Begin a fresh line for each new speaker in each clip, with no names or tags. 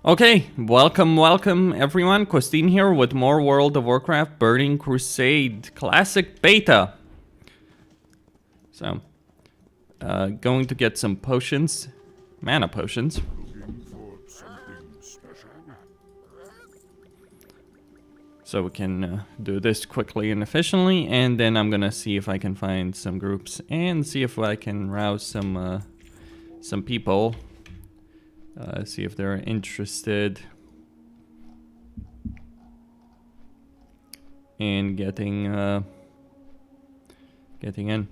Okay, welcome everyone. Costin here with more World of Warcraft Burning Crusade Classic Beta. So, going to get some potions, mana potions. So we can do this quickly and efficiently, and then I'm gonna see if I can find some groups and see if I can rouse some people. See if they're interested in getting in.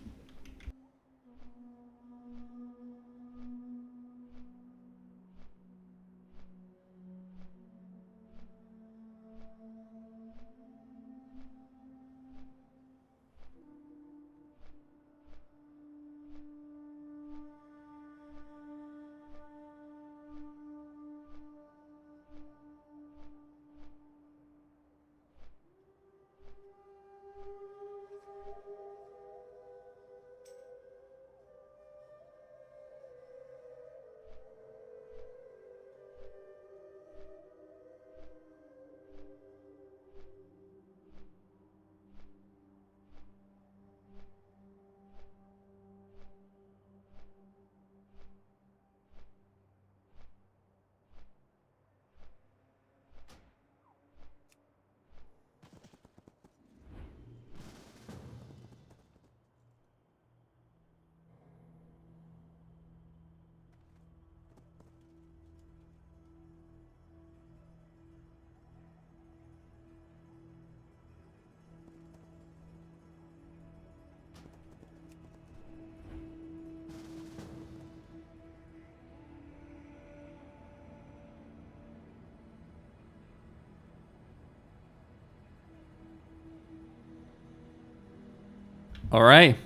Alright.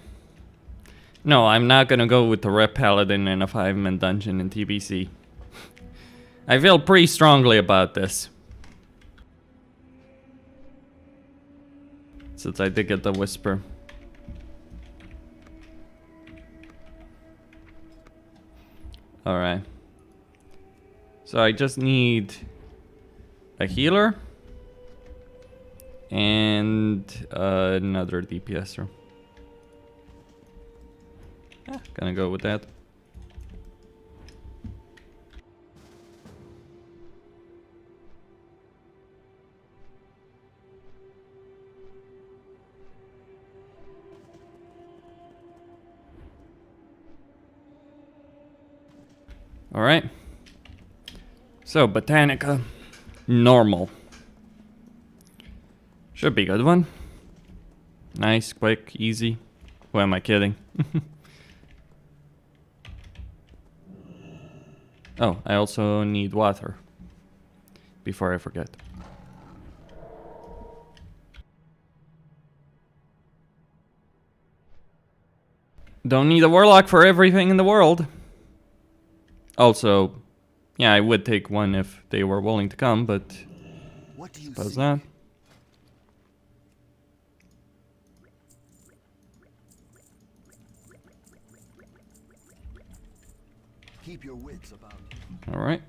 No, I'm not gonna go with the Rep Paladin in a 5-man dungeon in TBC. I feel pretty strongly about this. Since I did get the Whisper. Alright. So I just need a healer and another DPSer. Yeah, gonna go with that. All right. So Botanica, normal. Should be a good one. Nice, quick, easy. Who am I kidding? Oh, I also need water. Before I forget. Don't need a warlock for everything in the world. Also, yeah, I would take one if they were willing to come, but
what do you
suppose
see?
not.
Keep your wits about you.
All right.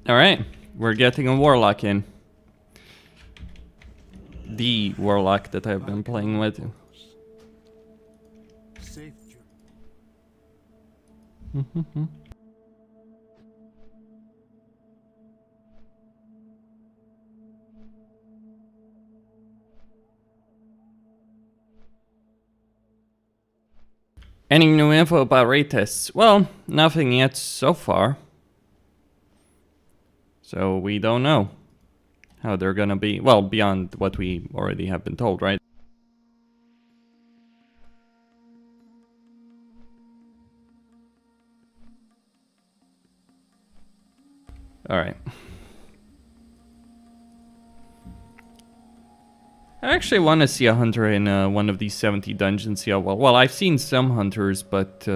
Alright, we're getting a warlock in. The warlock that I've been playing with. Any new info about raid tests? Well, nothing yet so far. So we don't know how they're gonna be. Well, beyond what we already have been told, right? Alright. I actually want to see a hunter in one of these 70 dungeons. Yeah, well, I've seen some hunters, but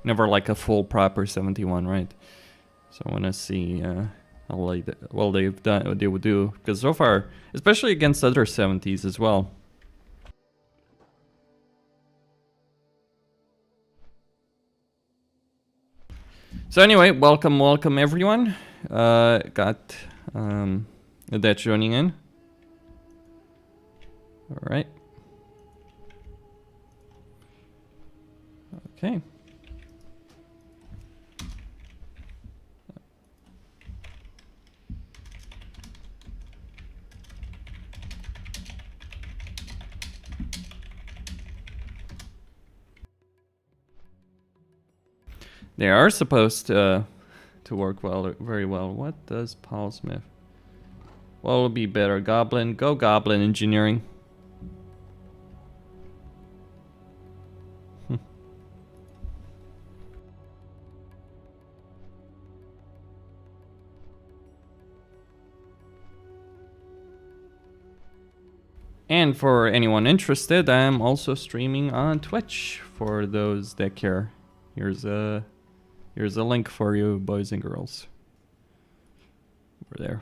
never like a full proper 71, right? So I want to see how well they've done, what they would do, because so far, especially against other 70s as well. So anyway, welcome everyone. Got that joining in. All right. Okay. They are supposed to work very well. What does Paul Smith? What will be better? Goblin? Go Goblin Engineering. And for anyone interested, I'm also streaming on Twitch for those that care. Here's a link for you, boys and girls. Over there.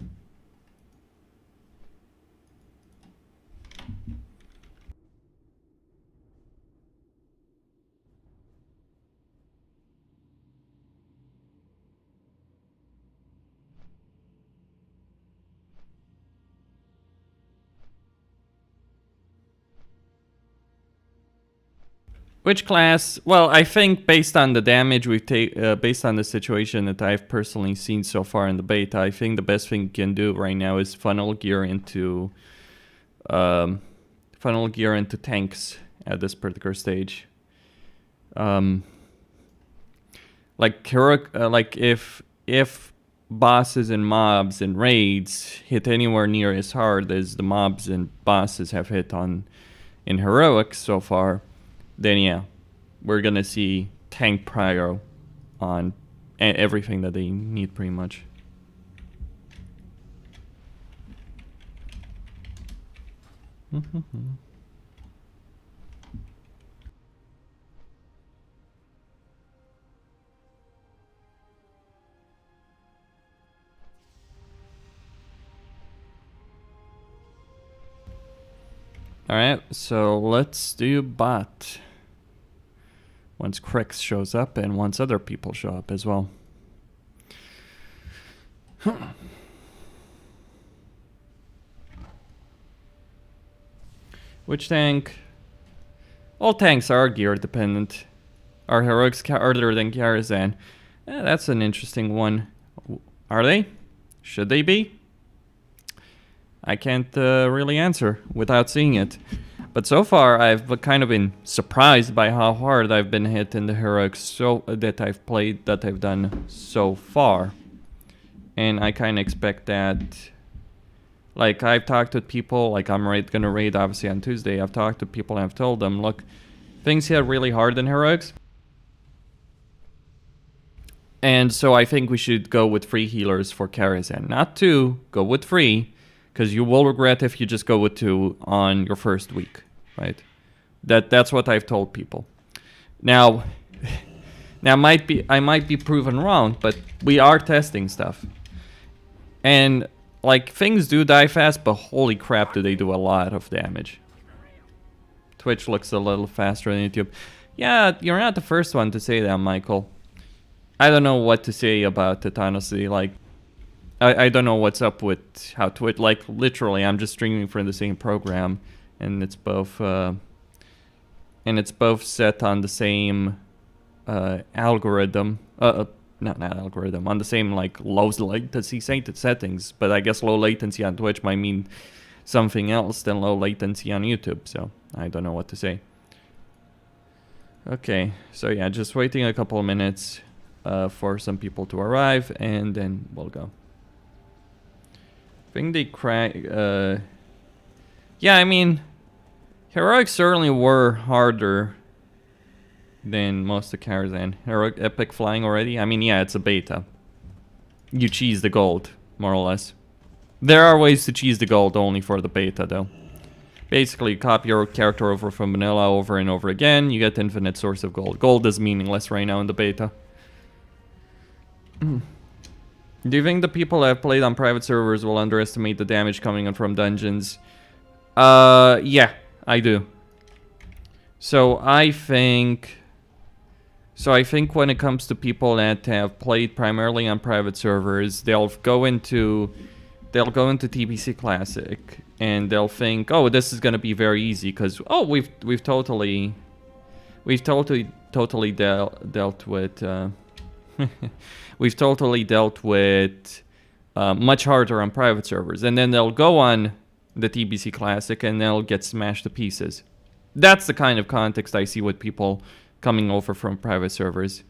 Which class? Well, I think based on the damage we've taken, based on the situation that I've personally seen so far in the beta, I think the best thing you can do right now is funnel gear into tanks at this particular stage. Like if bosses and mobs and raids hit anywhere near as hard as the mobs and bosses have hit in heroics so far, then yeah, we're gonna see tank prio on everything that they need pretty much. Alright, so let's do bot. Once Crix shows up and once other people show up as well. Which tank? All tanks are gear dependent. Are heroics harder than Karazhan? That's an interesting one. Are they? Should they be? I can't really answer without seeing it. But so far, I've kind of been surprised by how hard I've been hit in the heroics that I've played, that I've done so far. And I kind of expect that. Like, I've talked to people, like I'm gonna raid obviously on Tuesday. I've talked to people and I've told them, look, things hit really hard in heroics. And so I think we should go with free healers for Karazhan. Not 2, go with 3. Because you will regret if you just go with 2 on your first week, right? That's what I've told people. Now I might be proven wrong, but we are testing stuff. And like things do die fast, but holy crap, do they do a lot of damage. Twitch looks a little faster than YouTube. Yeah, you're not the first one to say that, Michael. I don't know what to say about it, honestly. Like, I don't know what's up with how Twitch, like literally I'm just streaming from the same program and it's both set on the same algorithm, not algorithm, on the same like low latency settings, but I guess low latency on Twitch might mean something else than low latency on YouTube, so I don't know what to say. Okay, so yeah, just waiting a couple of minutes for some people to arrive and then we'll go. think they crack. Yeah, I mean, heroics certainly were harder than most of Karazhan. Heroic epic flying already. I mean, yeah, it's a beta. You cheese the gold, more or less. There are ways to cheese the gold only for the beta, though. Basically, copy your character over from vanilla over and over again. You get infinite source of gold. Gold is meaningless right now in the beta. Do you think the people that have played on private servers will underestimate the damage coming in from dungeons? Yeah, I do. So I think when it comes to people that have played primarily on private servers, they'll go into TBC Classic and they'll think, oh, this is gonna be very easy because we've totally dealt with we've totally dealt with much harder on private servers, and then they'll go on the TBC Classic and they'll get smashed to pieces. That's the kind of context I see with people coming over from private servers.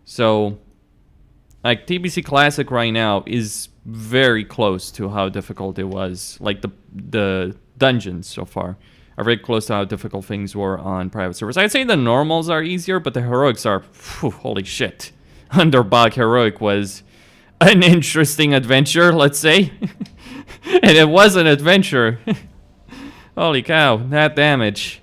So, like, TBC Classic right now is very close to how difficult it was. Like, the dungeons so far are very close to how difficult things were on private servers. I'd say the normals are easier, but the heroics are, phew, holy shit. Underbog Heroic was an interesting adventure, let's say. And it was an adventure. Holy cow, that damage.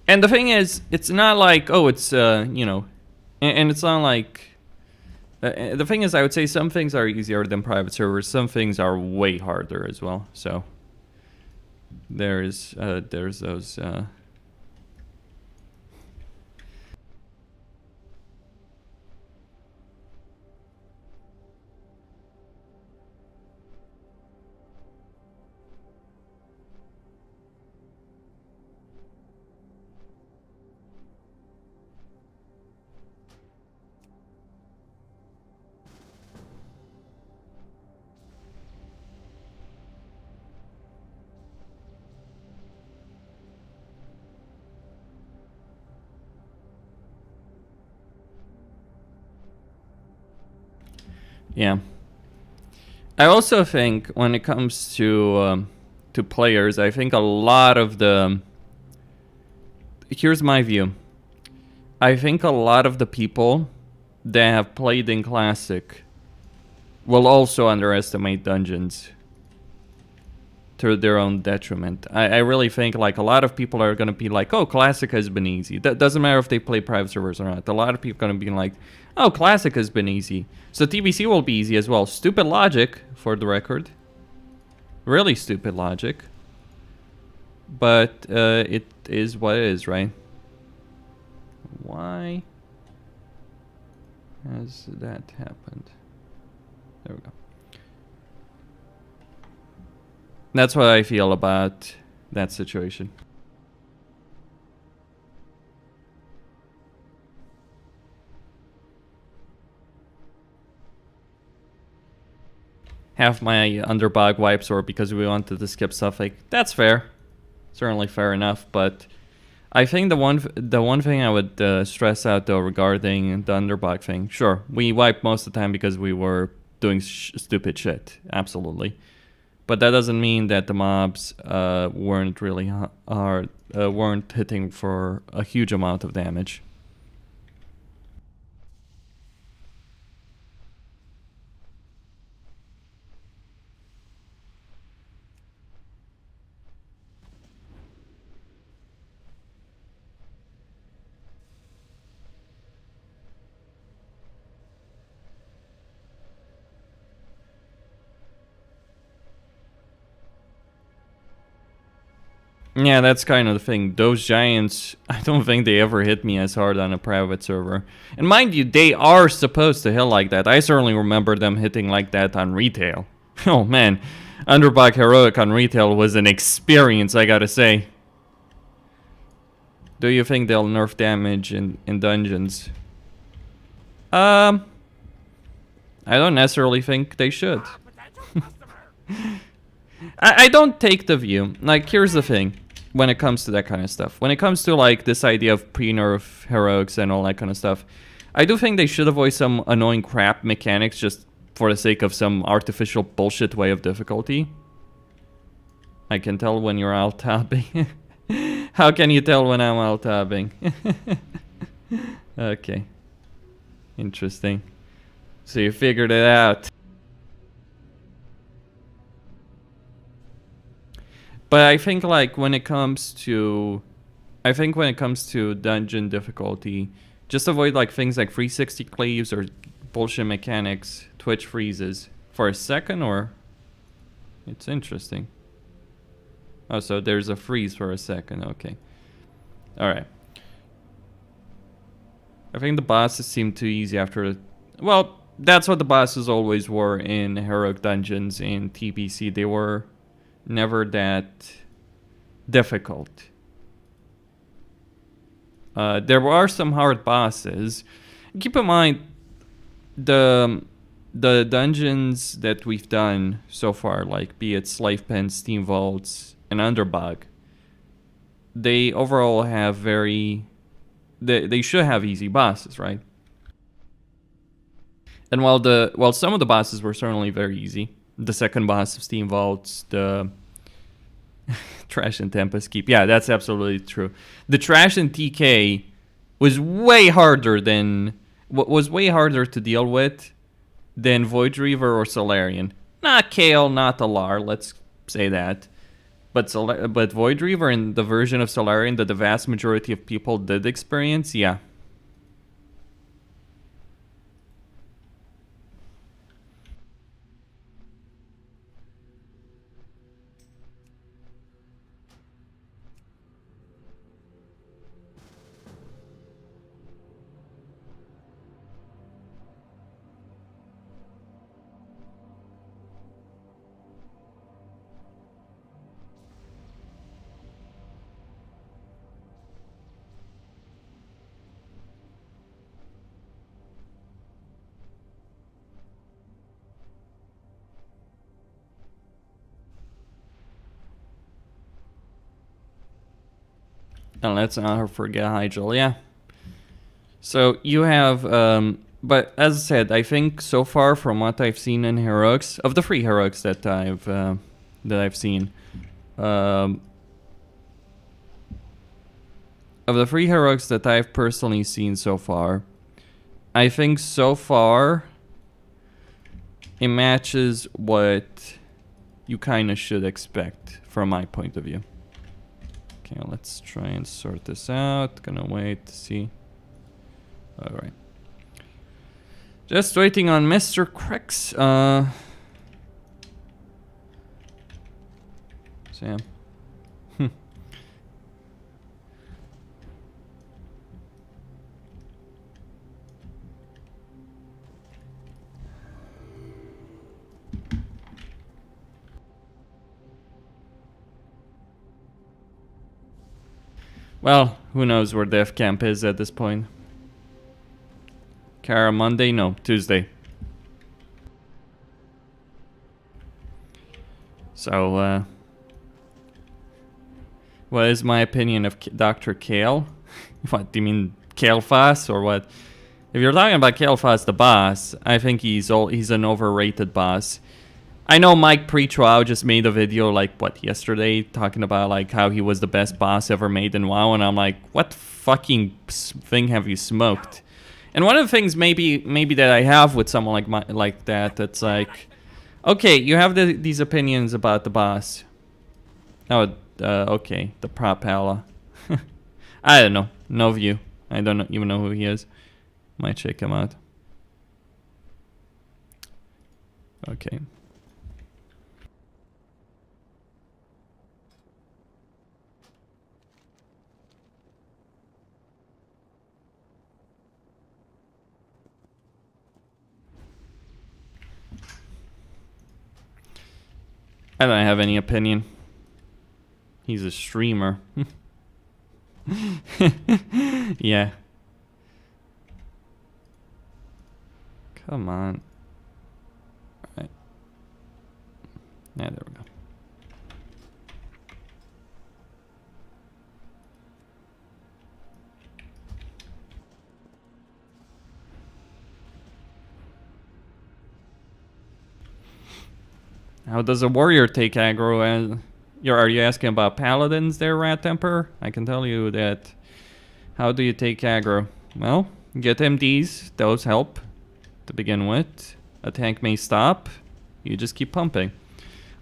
And the thing is, it's not like, oh, it's, you know, and it's not like, the thing is, I would say some things are easier than private servers, some things are way harder as well, so there's those, yeah. I also think when it comes to players, I think a lot of the... Here's my view. I think a lot of the people that have played in Classic will also underestimate dungeons to their own detriment. I really think like a lot of people are going to be like, oh, Classic has been easy. That doesn't matter if they play private servers or not. A lot of people are going to be like, oh, Classic has been easy. So TBC will be easy as well. Stupid logic, for the record. Really stupid logic. But it is what it is, right? Why has that happened? There we go. That's what I feel about that situation. Half my underbog wipes were because we wanted to skip stuff like that's fair, certainly fair enough. But I think the one thing I would stress out though regarding the underbog thing, sure, we wiped most of the time because we were doing stupid shit, absolutely. But that doesn't mean that the mobs weren't really hard, weren't hitting for a huge amount of damage. Yeah, that's kind of the thing. Those giants, I don't think they ever hit me as hard on a private server. And mind you, they are supposed to hit like that. I certainly remember them hitting like that on retail. Oh man, Underbog Heroic on retail was an experience, I gotta say. Do you think they'll nerf damage in dungeons? I don't necessarily think they should. I don't take the view. Like, here's the thing. When it comes to that kind of stuff. When it comes to, like, this idea of pre-nerf heroics and all that kind of stuff. I do think they should avoid some annoying crap mechanics just for the sake of some artificial bullshit way of difficulty. I can tell when you're alt-tabbing. How can you tell when I'm alt-tabbing? Okay. Interesting. So you figured it out. But I think like when it comes to dungeon difficulty, just avoid like things like 360 cleaves or bullshit mechanics, twitch freezes for a second, or it's interesting. Oh, so there's a freeze for a second. Okay. All right. I think the bosses seem too easy after. Well, that's what the bosses always were in heroic dungeons in TPC. They were never that difficult. There are some hard bosses. Keep in mind, the dungeons that we've done so far, like be it Slave Pen, Steam Vaults, and Underbog, they overall have very... They should have easy bosses, right? And while some of the bosses were certainly very easy, the second boss of Steam Vaults, the Trash and Tempest Keep, yeah, that's absolutely true. The Trash and TK was way harder to deal with than Void Reaver or Solarian. Not Kale, not Alar, let's say that. But Void Reaver and the version of Solarian that the vast majority of people did experience, yeah. And let's not forget Hyjal, yeah. So you have, but as I said, I think so far from what I've seen in heroics, of the 3 heroics that I've seen, of the 3 heroics that I've personally seen so far, I think so far it matches what you kind of should expect from my point of view. Okay, let's try and sort this out. Gonna wait to see. Alright. Just waiting on Mr. Crix. Sam. Well, who knows where Death Camp is at this point. Kara, Monday? No, Tuesday. So, what is my opinion of Dr. Kale? What, do you mean Kalefass or what? If you're talking about Kalefass the boss, I think he's an overrated boss. I know Mike Preach-WoW just made a video like, what, yesterday, talking about like how he was the best boss ever made in WoW, and I'm like, what fucking thing have you smoked? And one of the things maybe that I have with someone like that, that's like, okay, you have these opinions about the boss. Oh, okay, the Propeller. I don't know, no view. I don't even know who he is. Might check him out. Okay. I don't have any opinion. He's a streamer. Yeah. Come on. Alright. Yeah, there we go. How does a warrior take aggro? And are you asking about paladins there, RatEmperor? I can tell you that. How do you take aggro? Well, get MDs. Those help to begin with. A tank may stop. You just keep pumping.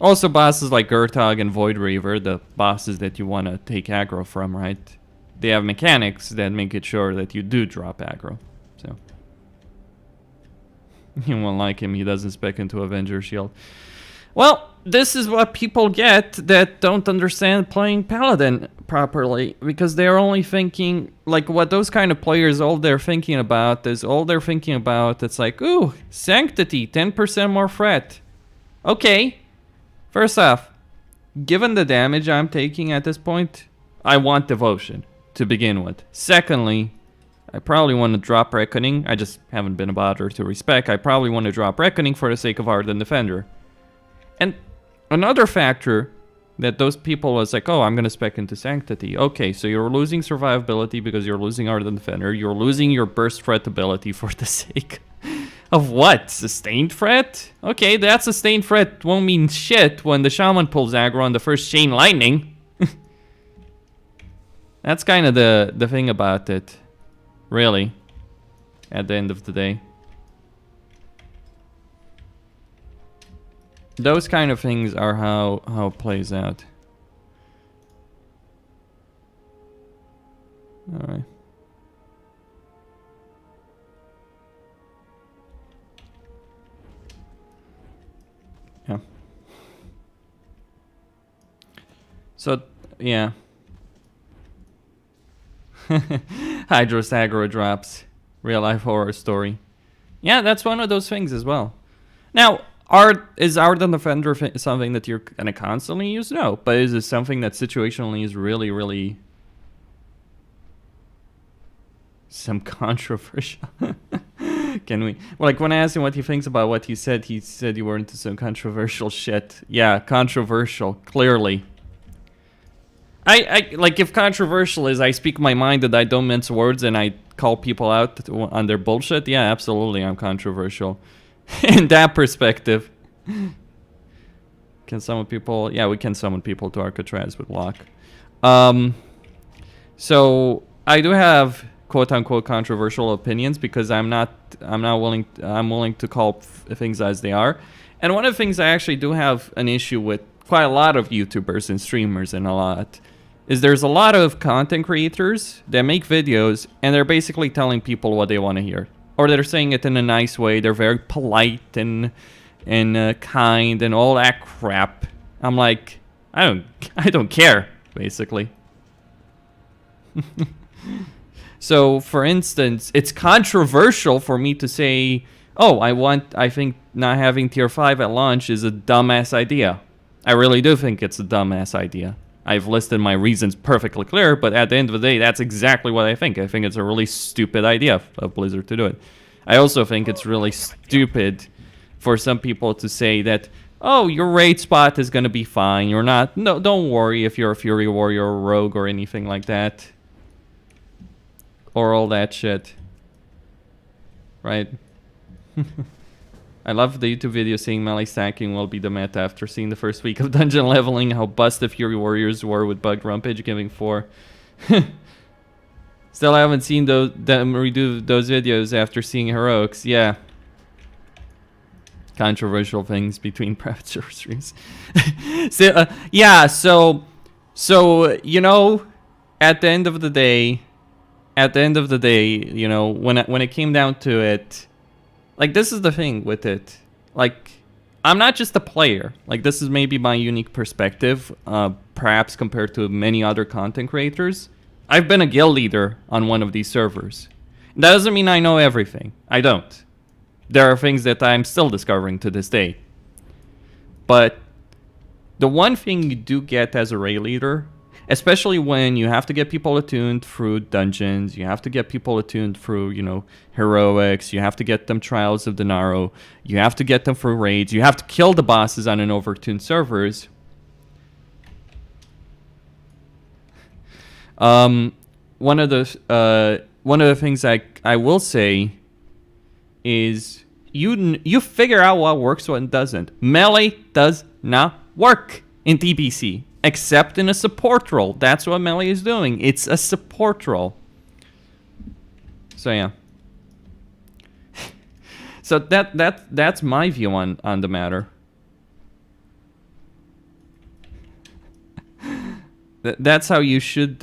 Also, bosses like Gurtog and Void Reaver, the bosses that you want to take aggro from, right? They have mechanics that make it sure that you do drop aggro. So you won't like him. He doesn't spec into Avenger Shield. Well, this is what people get that don't understand playing Paladin properly, because they're only thinking, like, what those kind of players, all they're thinking about is, it's like, ooh, Sanctity, 10% more threat. Okay, first off, given the damage I'm taking at this point, I want Devotion to begin with. Secondly, I probably want to drop Reckoning. I just haven't been a bother to respec. I probably want to drop Reckoning for the sake of Ardent Defender. And another factor that those people was like, oh, I'm going to spec into Sanctity. Okay, so you're losing survivability because you're losing Ardent Defender. You're losing your burst threat ability for the sake of what? Sustained threat? Okay, that sustained threat won't mean shit when the Shaman pulls aggro on the first Chain Lightning. That's kind of the thing about it. Really. At the end of the day. Those kind of things are how it plays out. Alright. Yeah. So, yeah. Hydros aggro drops. Real life horror story. Yeah, that's one of those things as well. Now, is Ardent Defender something that you're gonna constantly use? No, but is it something that situationally is really, really some controversial? Can we, like, when I asked him what he thinks about what he said you were into some controversial shit. Yeah, controversial, clearly. I like, if controversial is I speak my mind and I don't mince words and I call people out on their bullshit, yeah, absolutely, I'm controversial. In that perspective. Can summon people? Yeah, we can summon people to Alcatraz with lock. So I do have quote unquote controversial opinions because I'm willing to call things as they are. And one of the things I actually do have an issue with quite a lot of YouTubers and streamers and a lot is there's a lot of content creators that make videos and they're basically telling people what they want to hear. Or they're saying it in a nice way. They're very polite and kind and all that crap. I'm like, I don't care, basically. So, for instance, it's controversial for me to say, oh, I think not having tier 5 at launch is a dumbass idea. I really do think it's a dumbass idea. I've listed my reasons perfectly clear, but at the end of the day, that's exactly what I think. I think it's a really stupid idea of Blizzard to do it. I also think it's really stupid for some people to say that, oh, your raid spot is going to be fine. You're not, no, don't worry if you're a Fury Warrior or Rogue or anything like that. Or all that shit. Right? I love the YouTube video saying melee stacking will be the meta after seeing the first week of dungeon leveling, how busted Fury Warriors were with bugged Rampage giving 4. Still haven't seen them redo those videos after seeing Heroics. Yeah. Controversial things between private sorceries. So, yeah, so, you know, at the end of the day, you know, when it came down to it, like, this is the thing with it. Like, I'm not just a player. Like, this is maybe my unique perspective, perhaps compared to many other content creators. I've been a guild leader on one of these servers. That doesn't mean I know everything. I don't. There are things that I'm still discovering to this day. But the one thing you do get as a raid leader, especially when you have to get people attuned through dungeons, you have to get people attuned through, you know, heroics, you have to get them Trials of Denaro, you have to get them through raids, you have to kill the bosses on an overtuned servers. One of the things I will say is you figure out what works, what doesn't. Melee does not work in TBC, except in a support role. That's what melee is doing. It's a support role. So yeah. So that's my view on the matter. That's how you should.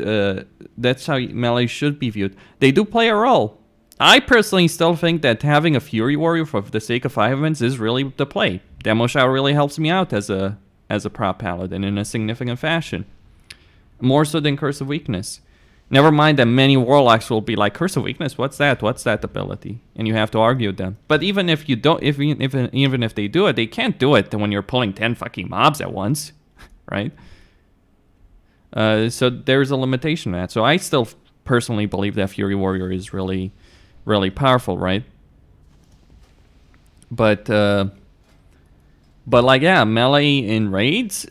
That's how melee should be viewed. They do play a role. I personally still think that having a Fury Warrior for the sake of 5 events is really the play. Demo Shout really helps me out as a prop paladin in a significant fashion, more so than Curse of Weakness. Never mind that many warlocks will be like, Curse of Weakness, what's that? What's that ability? And you have to argue with them. But even if you don't, even if they do it, they can't do it when you're pulling 10 fucking mobs at once, right? So there's a limitation to that. So I still personally believe that Fury Warrior is really, really powerful, right? But like, yeah, melee in raids.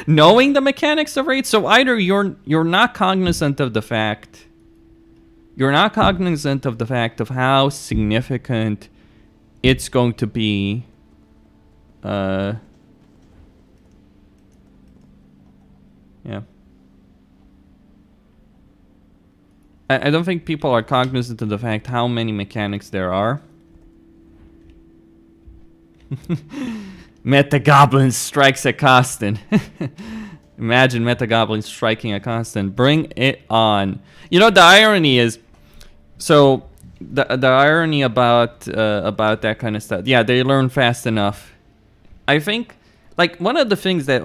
Knowing the mechanics of raids, so either you're not cognizant of the fact, of how significant it's going to be. Yeah. I don't think people are cognizant of the fact how many mechanics there are. Metagoblin strikes a Costin. Imagine Metagoblin striking a Costin. Bring it on. You know, the irony is, so the irony about that kind of stuff. Yeah, they learn fast enough. I think, like, one of the things that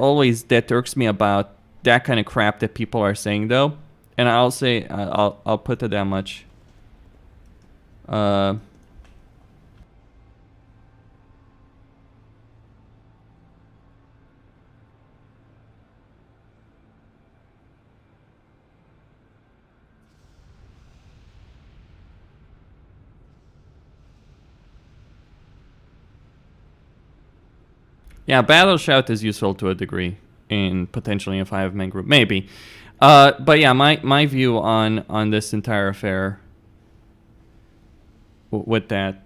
irks me about that kind of crap that people are saying, though, and I'll say I'll put it that much. Yeah, Battle Shout is useful to a degree in potentially a 5-man group, maybe. But yeah, my view on this entire affair with that.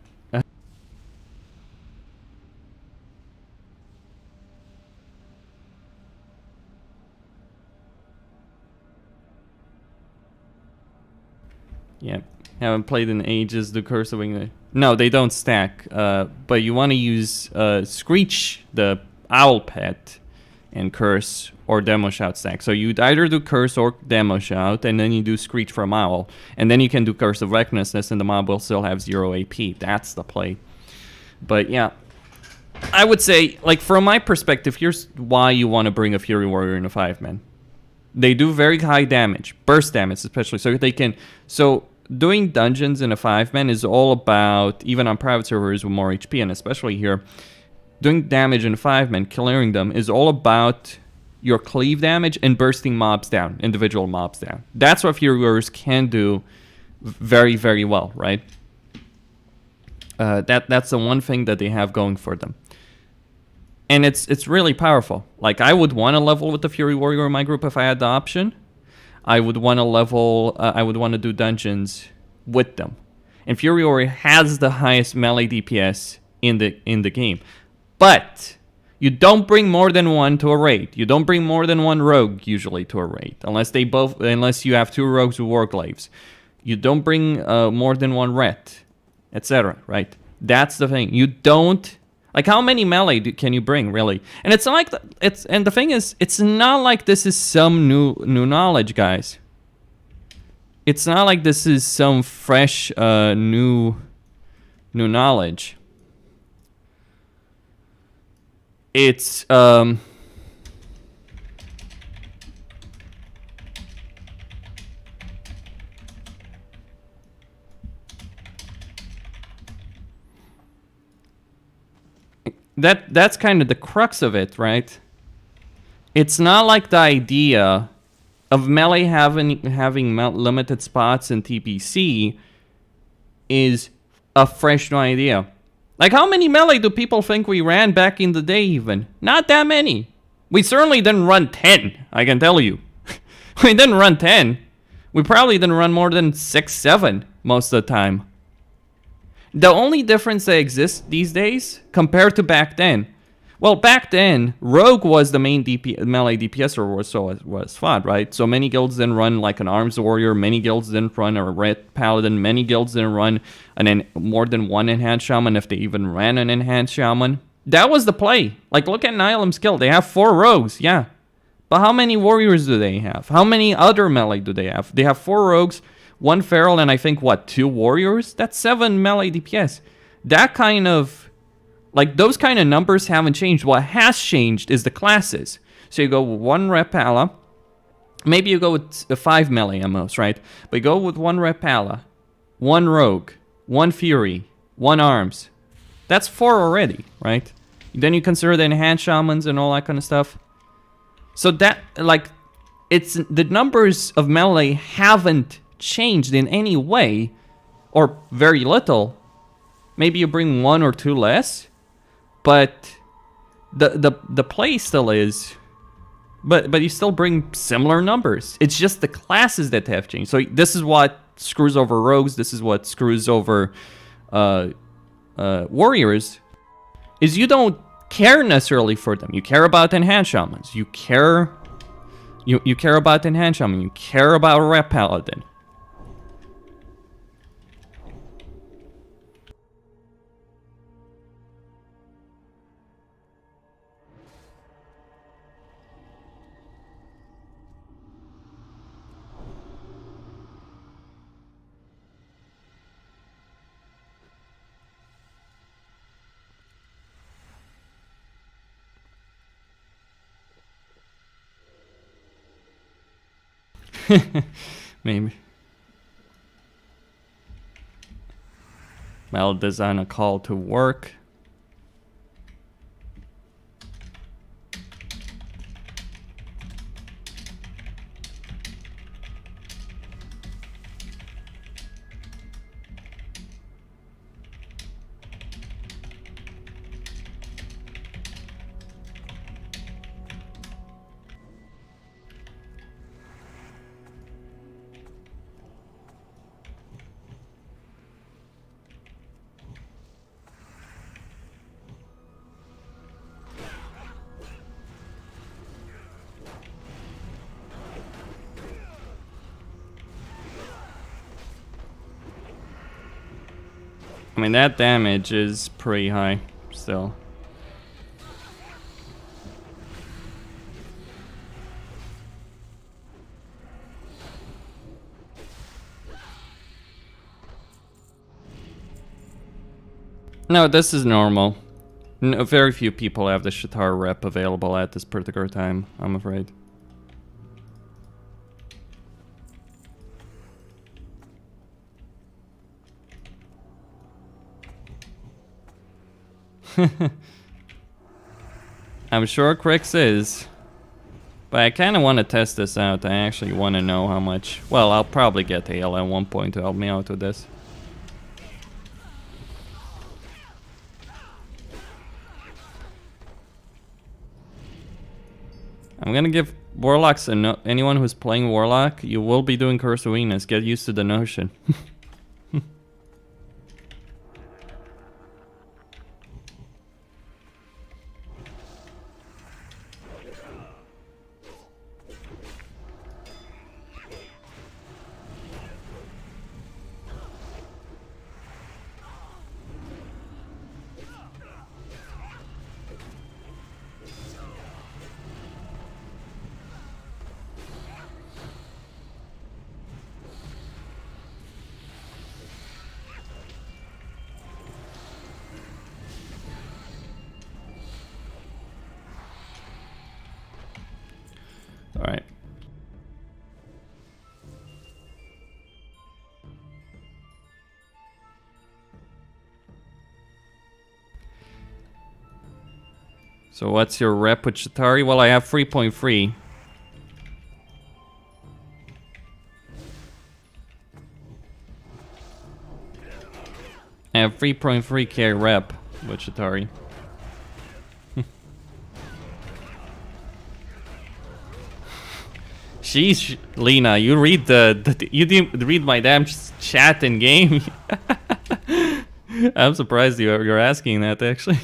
Yeah, haven't played in ages. The Curse of Weakness. No, they don't stack. But you want to use Screech, the Owl Pet, and Curse or Demo Shout stack. So you'd either do Curse or Demo Shout, and then you do Screech from Owl. And then you can do Curse of Recklessness, and the mob will still have 0 AP. That's the play. But yeah, I would say, like, from my perspective, here's why you want to bring a Fury Warrior in a 5-man. They do very high damage, burst damage especially, so they can... So doing dungeons in a 5-man is all about, even on private servers with more HP, and especially here, doing damage in a 5-man, clearing them, is all about your cleave damage and bursting mobs down, individual mobs down. That's what Fury Warriors can do very, very well, right? That's the one thing that they have going for them. And it's really powerful. Like, I would want to level with the Fury Warrior in my group if I had the option. I would want to level, I would want to do dungeons with them. And Fury Warrior has the highest melee DPS in the game. But you don't bring more than one to a raid. You don't bring more than one rogue usually to a raid, unless you have 2 rogues with Warglaives. You don't bring more than one ret, etc. Right? That's the thing. You don't. Like, how many melee can you bring, really? And it's not like and the thing is, it's not like this is some new knowledge, guys. It's not like this is some fresh new knowledge. It's that's kind of the crux of it, right? It's not like the idea of melee having limited spots in TPC is a fresh new idea. Like, how many melee do people think we ran back in the day even? Not that many. We certainly didn't run 10, I can tell you. We didn't run 10. We probably didn't run more than 6, 7 most of the time. The only difference that exists these days, compared to back then, Well, back then, Rogue was the main melee DPS, or so was Vlad, right? So many guilds didn't run like an Arms Warrior, many guilds didn't run a Red Paladin, many guilds didn't run more than one Enhanced Shaman, if they even ran an Enhanced Shaman. That was the play. Like, look at Nilam's guild. They have 4 rogues, yeah. But how many warriors do they have? How many other melee do they have? They have 4 rogues, 1 feral, and I think, what, 2 warriors? That's 7 melee DPS. That kind of... Like, those kind of numbers haven't changed. What has changed is the classes. So you go with 1 Repala. Maybe you go with 5 melee MOs, right? But you go with 1 Repala, 1 Rogue, 1 Fury, 1 Arms. That's 4 already, right? Then you consider the Enhanced Shamans and all that kind of stuff. So that, like, it's... The numbers of melee haven't changed in any way. Or very little. Maybe you bring 1 or 2 less. But the play still is, but you still bring similar numbers. It's just the classes that have changed. So this is what screws over rogues. This is what screws over warriors. Is you don't care necessarily for them. You care about Enhanced Shamans. You care about Enhanced Shaman. You care about Rep Paladin. Maybe. I'll design a call to work. I mean, that damage is pretty high still. No, this is normal. Very few people have the Shatar rep available at this particular time, I'm afraid. I'm sure Crix is. But I kind of want to test this out. I actually want to know how much... Well, I'll probably get Ale at one point to help me out with this. I'm gonna give Warlocks anyone who's playing Warlock, you will be doing Curse of Weakness. Get used to the notion. Alright. So what's your rep with Shatari? Well, I have 3.3. I have 3.3k rep with Shatari. Jeez, Lina, you read you didn't read my damn chat in game. I'm surprised you're asking that actually.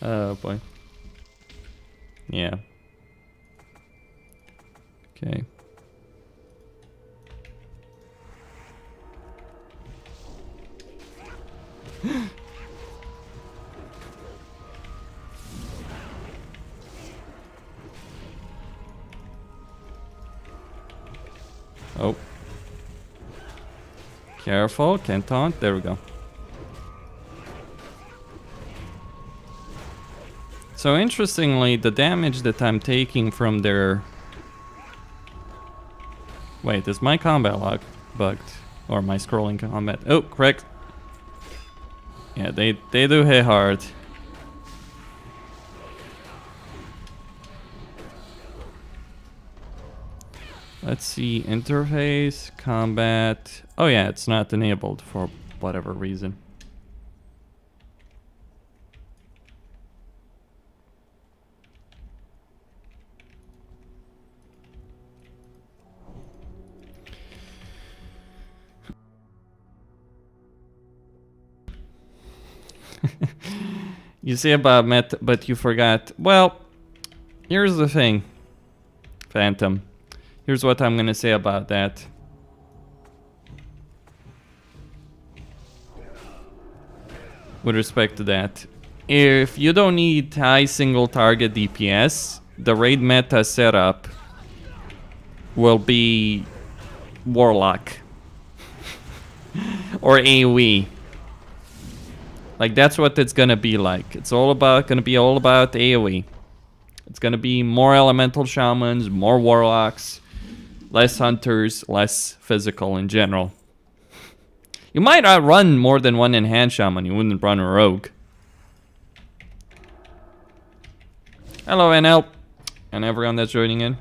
Oh boy. Yeah. Okay. Oh. Careful, can't taunt. There we go. So interestingly, the damage that I'm taking from their... Wait, is my combat log bugged? Or my scrolling combat? Oh, correct. Yeah, they do hit hard. Let's see, interface, combat. Oh yeah, it's not enabled for whatever reason. You say about meta, but you forgot. Well, here's the thing, Phantom. Here's what I'm gonna say about that. With respect to that, if you don't need high single target DPS, the raid meta setup will be Warlock or AoE. Like that's what it's gonna be like. It's gonna be all about AoE. It's gonna be more elemental shamans, more warlocks, less hunters, less physical in general. You might not run more than one enhanced shaman. You wouldn't run a rogue. Hello NL and everyone that's joining in.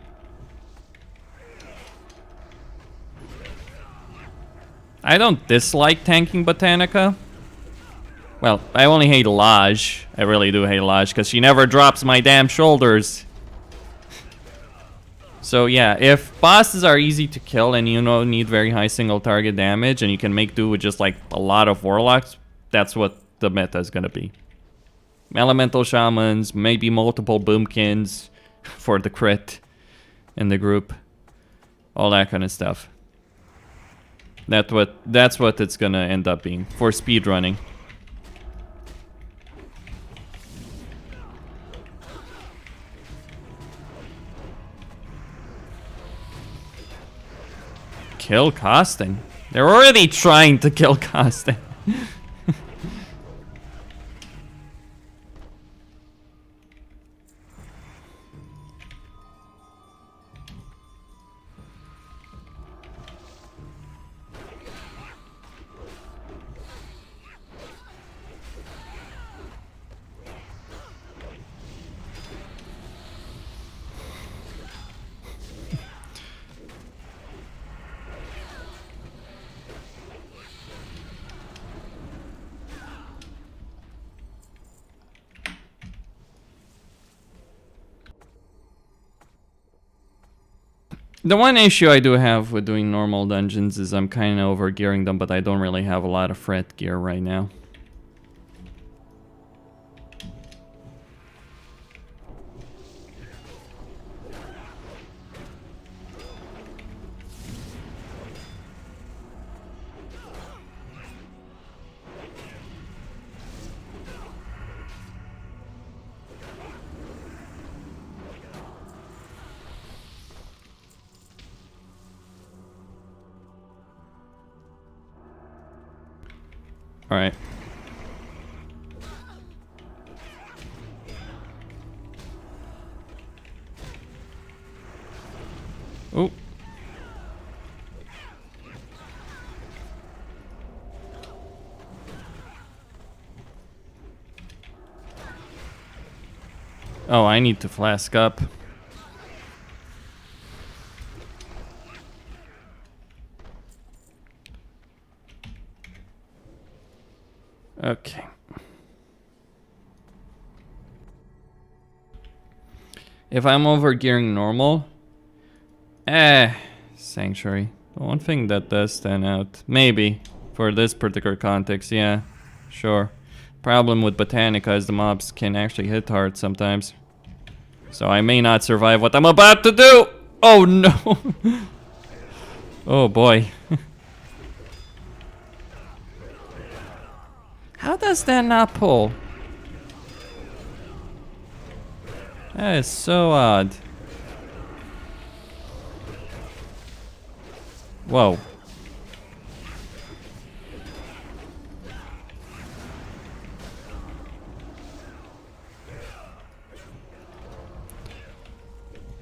I don't dislike tanking Botanica. Well, I only hate Laj. I really do hate Laj because she never drops my damn shoulders. So yeah, if bosses are easy to kill and you don't need very high single target damage and you can make do with just like a lot of warlocks, that's what the meta is gonna be. Elemental shamans, maybe multiple boomkins for the crit in the group. All that kind of stuff. That's what it's gonna end up being for speedrunning. Kill Costing. They're already trying to kill Costing. The one issue I do have with doing normal dungeons is I'm kind of overgearing them, but I don't really have a lot of fret gear right now. All right. Oh. Oh, I need to flask up. Okay. If I'm overgearing normal, Sanctuary. The one thing that does stand out, maybe, for this particular context, yeah, sure. Problem with Botanica is the mobs can actually hit hard sometimes. So I may not survive what I'm about to do! Oh no! Oh boy. How does that not pull? That is so odd. Whoa.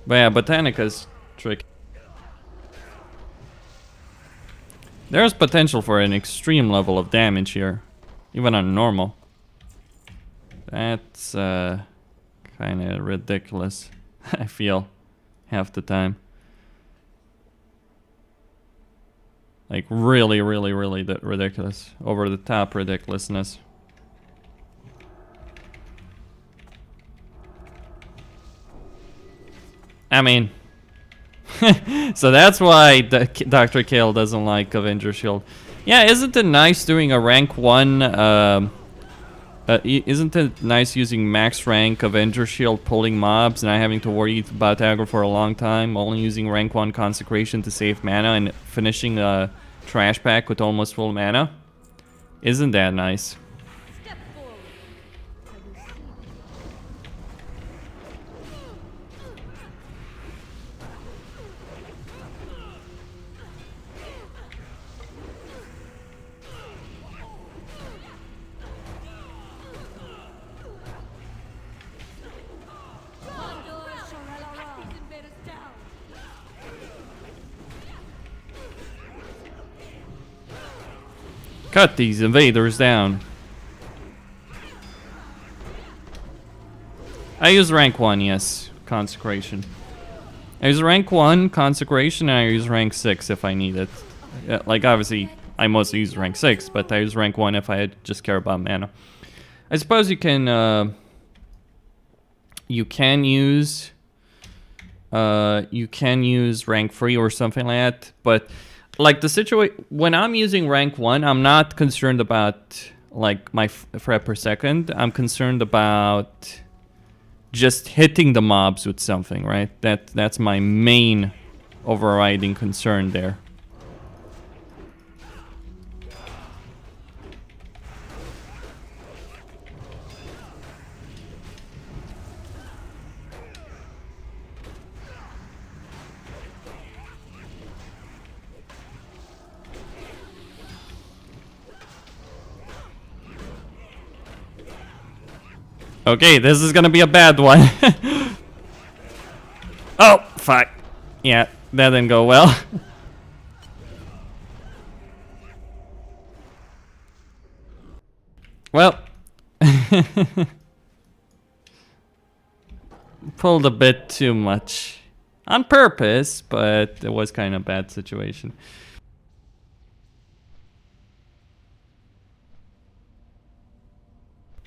But yeah, Botanica's tricky. There's potential for an extreme level of damage here, even on normal. That's kind of ridiculous, I feel, half the time. Like really, really, really ridiculous. Over the top ridiculousness. I mean, so that's why Dr. Kale doesn't like Avenger Shield. Yeah, isn't it nice doing a rank 1, isn't it nice using max rank Avenger Shield pulling mobs and not having to worry about aggro for a long time, only using rank 1 Consecration to save mana and finishing a trash pack with almost full mana? Isn't that nice? Cut these invaders down. I use rank 1, yes. Consecration. I use rank 1 Consecration and I use rank 6 if I need it. Like obviously I mostly use rank 6, but I use rank 1 if I just care about mana. I suppose you can use rank 3 or something like that, but like the situation when I'm using rank 1, I'm not concerned about like my frame per second. I'm concerned about just hitting the mobs with something, right? That's my main overriding concern there. Okay, this is gonna be a bad one. Oh, fuck. Yeah, that didn't go well. Well. Pulled a bit too much. On purpose, but it was kind of a bad situation.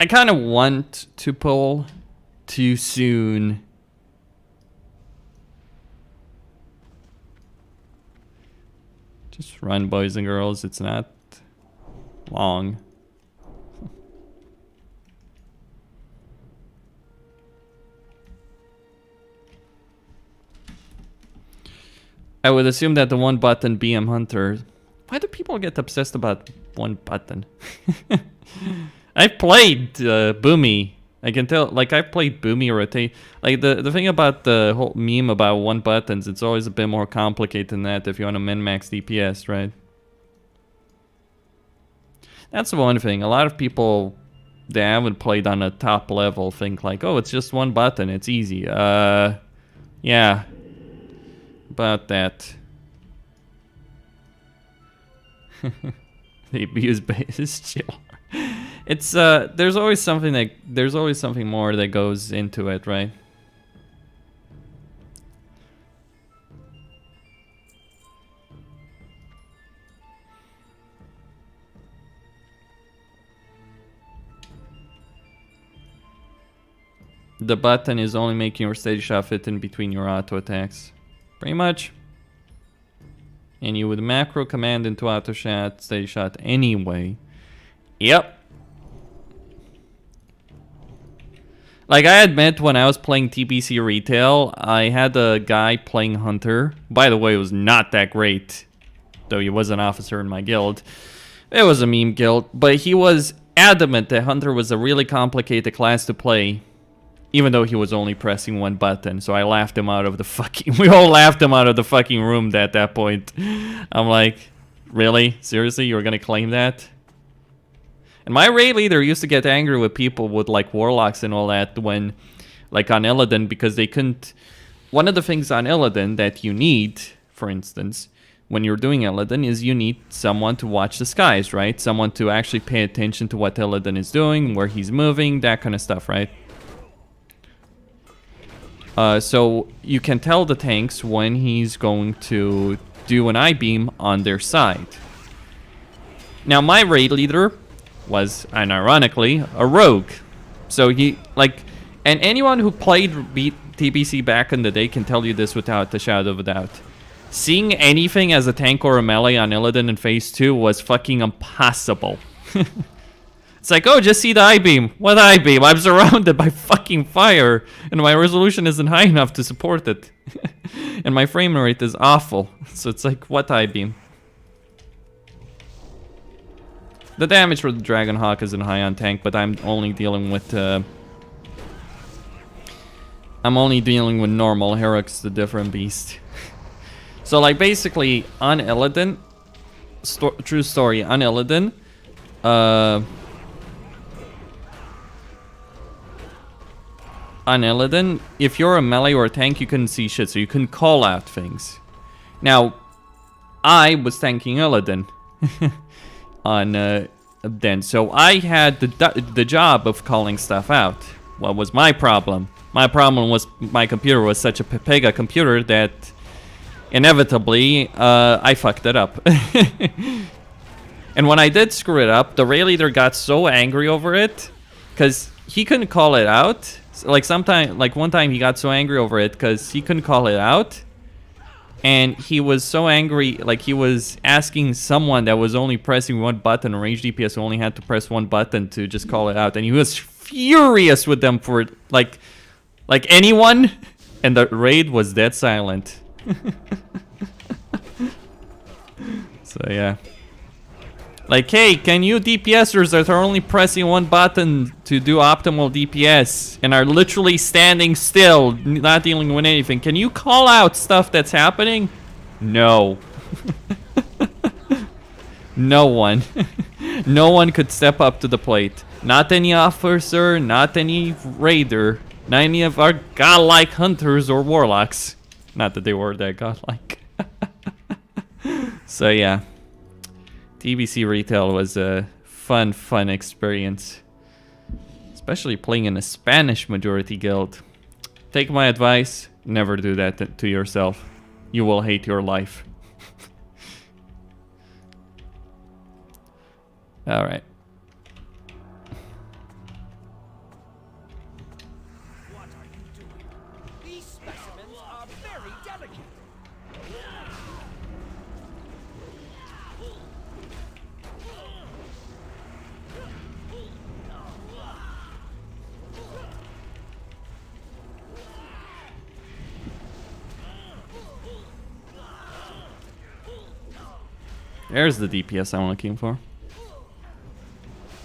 I kind of want to pull too soon. Just run, boys and girls. It's not long. I would assume that the one button BM Hunter. Why do people get obsessed about one button? I've played Boomy. I can tell, like I've played Boomy Rotate. Like the thing about the whole meme about one buttons, it's always a bit more complicated than that if you want to min-max DPS, right? That's the one thing. A lot of people that haven't played on a top level think like, oh, it's just one button, it's easy. Yeah. About that. The abuse base is chill. It's there's always something more that goes into it, right? The button is only making your steady shot fit in between your auto attacks. Pretty much. And you would macro command into auto shot, steady shot anyway. Yep. Like, I admit, when I was playing TBC Retail, I had a guy playing Hunter. By the way, it was not that great, though he was an officer in my guild. It was a meme guild, but he was adamant that Hunter was a really complicated class to play, even though he was only pressing one button. So I laughed him out of the fucking... We all laughed him out of the fucking room at that point. I'm like, really? Seriously? You were gonna claim that? And my raid leader used to get angry with people with like warlocks and all that when, like on Illidan, because they couldn't... One of the things on Illidan that you need, for instance, when you're doing Illidan, is you need someone to watch the skies, right? Someone to actually pay attention to what Illidan is doing, where he's moving, that kind of stuff, right? So you can tell the tanks when he's going to do an I-beam on their side. Now my raid leader was, and ironically, a rogue. So he, like, and anyone who played TBC back in the day can tell you this without a shadow of a doubt. Seeing anything as a tank or a melee on Illidan in Phase 2 was fucking impossible. It's like, oh, just see the I-beam. What I-beam? I'm surrounded by fucking fire, and my resolution isn't high enough to support it. And my frame rate is awful. So it's like, what I-beam? The damage for the Dragonhawk isn't high on tank, but I'm only dealing with normal. Herrick's the different beast. So like basically on Illidan, true story, on Illidan, if you're a melee or a tank, you couldn't see shit, so you couldn't call out things. Now, I was tanking Illidan. On then, so I had the job of calling stuff out. What was my problem? My problem was my computer was such a Pepega computer that inevitably I fucked it up. And when I did screw it up, the raid leader got so angry over it because he couldn't call it out. Like one time he got so angry over it because he couldn't call it out. And he was so angry, like he was asking someone that was only pressing one button, a range DPS who only had to press one button to just call it out. And he was furious with them for it, like anyone. And the raid was dead silent. So yeah. Like, hey, can you DPSers that are only pressing one button to do optimal DPS and are literally standing still, not dealing with anything, can you call out stuff that's happening? No. No one. No one could step up to the plate. Not any officer, not any raider, not any of our godlike hunters or warlocks. Not that they were that godlike. So yeah. TBC Retail was a fun experience. Especially playing in a Spanish majority guild. Take my advice, never do that to yourself. You will hate your life. Alright.
What are you doing? These specimens are very delicate.
There's the DPS I'm looking for.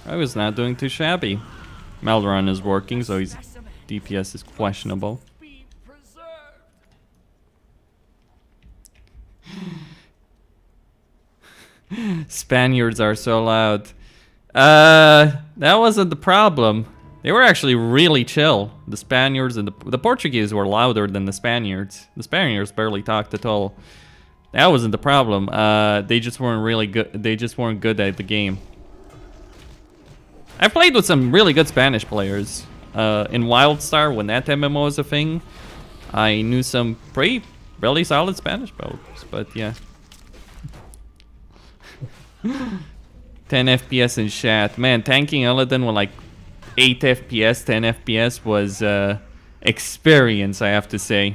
I was not doing too shabby. Maldoran is working, so his DPS is questionable.
Be preserved.
Spaniards are so loud. That wasn't the problem. They were actually really chill. The Spaniards and the Portuguese were louder than the Spaniards. The Spaniards barely talked at all. That wasn't the problem. They just weren't really good. They just weren't good at the game. I played with some really good Spanish players. In Wildstar, when that MMO was a thing, I knew some really solid Spanish players. But yeah. 10 FPS in chat. Man, tanking Illidan with like 8 FPS, 10 FPS was experience, I have to say.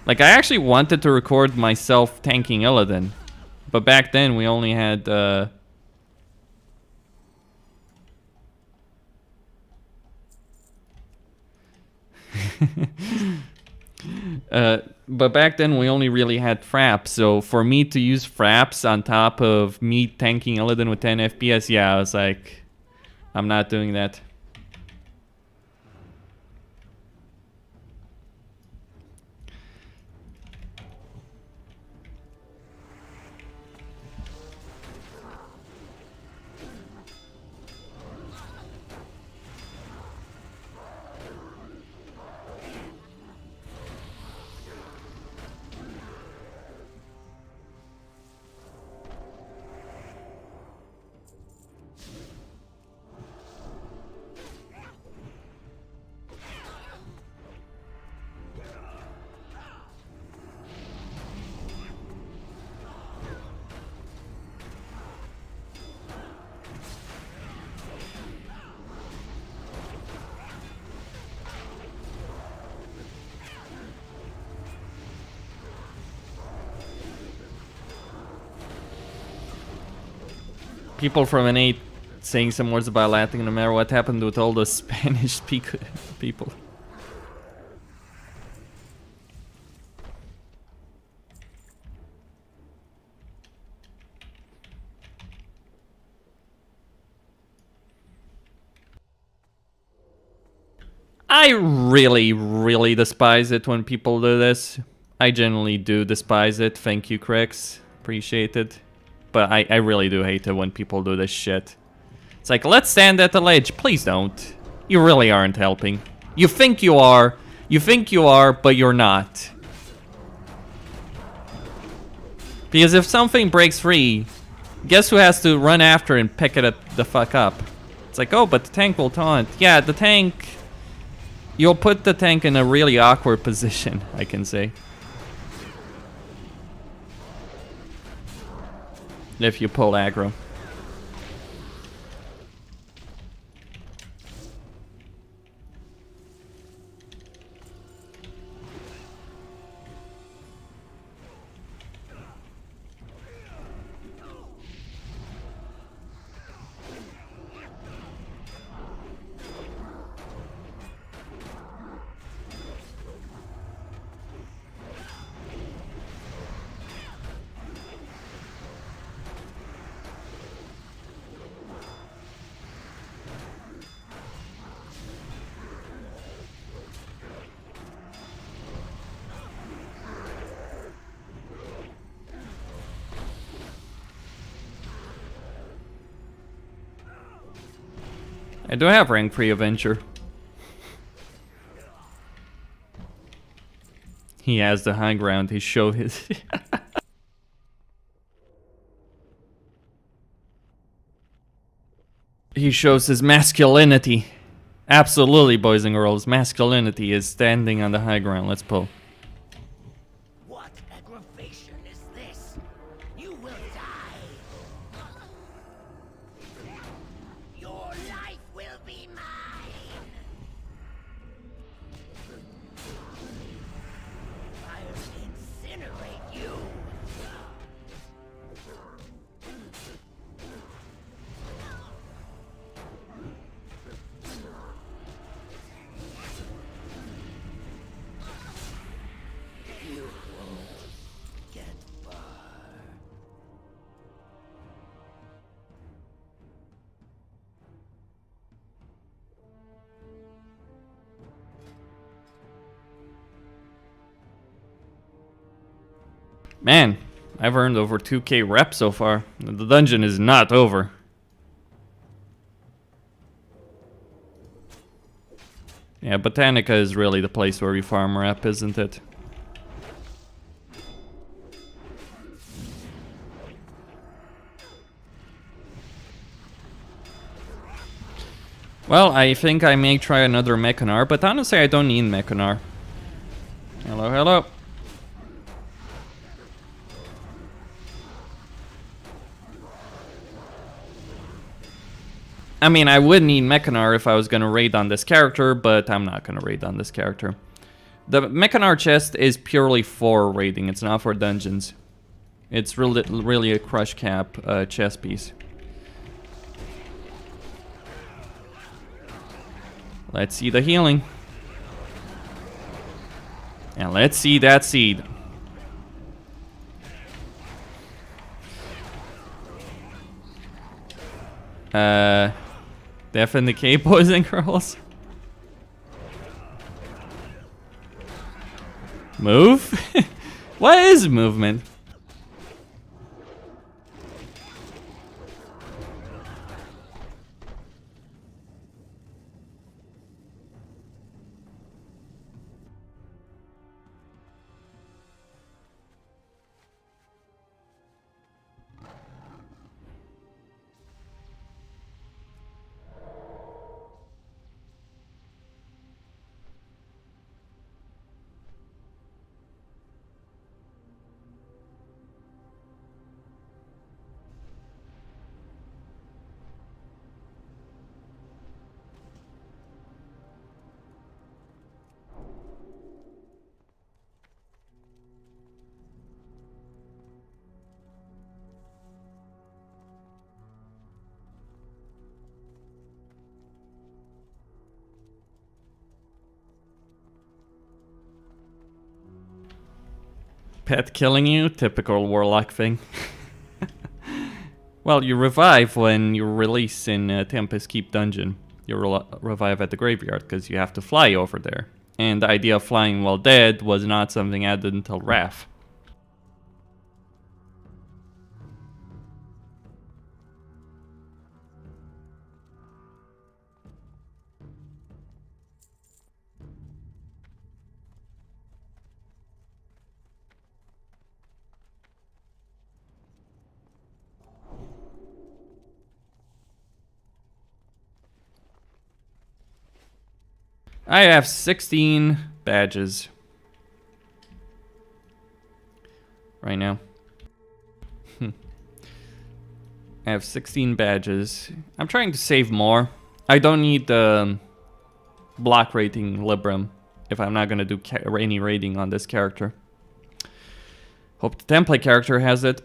Like, I actually wanted to record myself tanking Illidan, but back then we only had But back then we only really had fraps, so for me to use fraps on top of me tanking Paladin with 10 FPS, yeah, I was like, I'm not doing that. People from N8 saying some words about Latin America. What happened with all the Spanish people? I really despise it when people do this. I genuinely do despise it. Thank you, Crix. Appreciate it. But I really do hate it when people do this shit. It's like, let's stand at the ledge. Please don't. You really aren't helping. You think you are. You think you are, but you're not. Because if something breaks free, guess who has to run after and pick it the fuck up? It's like, oh, but the tank will taunt. Yeah, the tank... You'll put the tank in a really awkward position, I can say. If you pull aggro. I do have rank 3 Avenger. He has the high ground, he showed his... He shows his masculinity. Absolutely, boys and girls, masculinity is standing on the high ground. Let's pull.
What aggravation is this? You will die. Your life will be mine. I'll incinerate you. You won't get far.
Man, I've earned over 2k reps so far. The dungeon is not over. Yeah, Botanica is really the place where we farm rep, isn't it? Well, I think I may try another Mechanar, but honestly I don't need Mechanar. Hello, hello. I mean, I would need Mechanar if I was gonna raid on this character, but I'm not gonna raid on this character. The Mechanar chest is purely for raiding, it's not for dungeons. It's really a crush cap chest piece. Let's see the healing. And let's see that seed. Death and Decay, boys and girls. Move? What is movement? Pet killing you? Typical warlock thing. Well, you revive when you release in Tempest Keep Dungeon. You revive at the graveyard because you have to fly over there. And the idea of flying while dead was not something added until Wrath. I have 16 badges right now. I have 16 badges. I'm trying to save more. I don't need the block rating Libram if I'm not going to do any rating on this character. Hope the template character has it.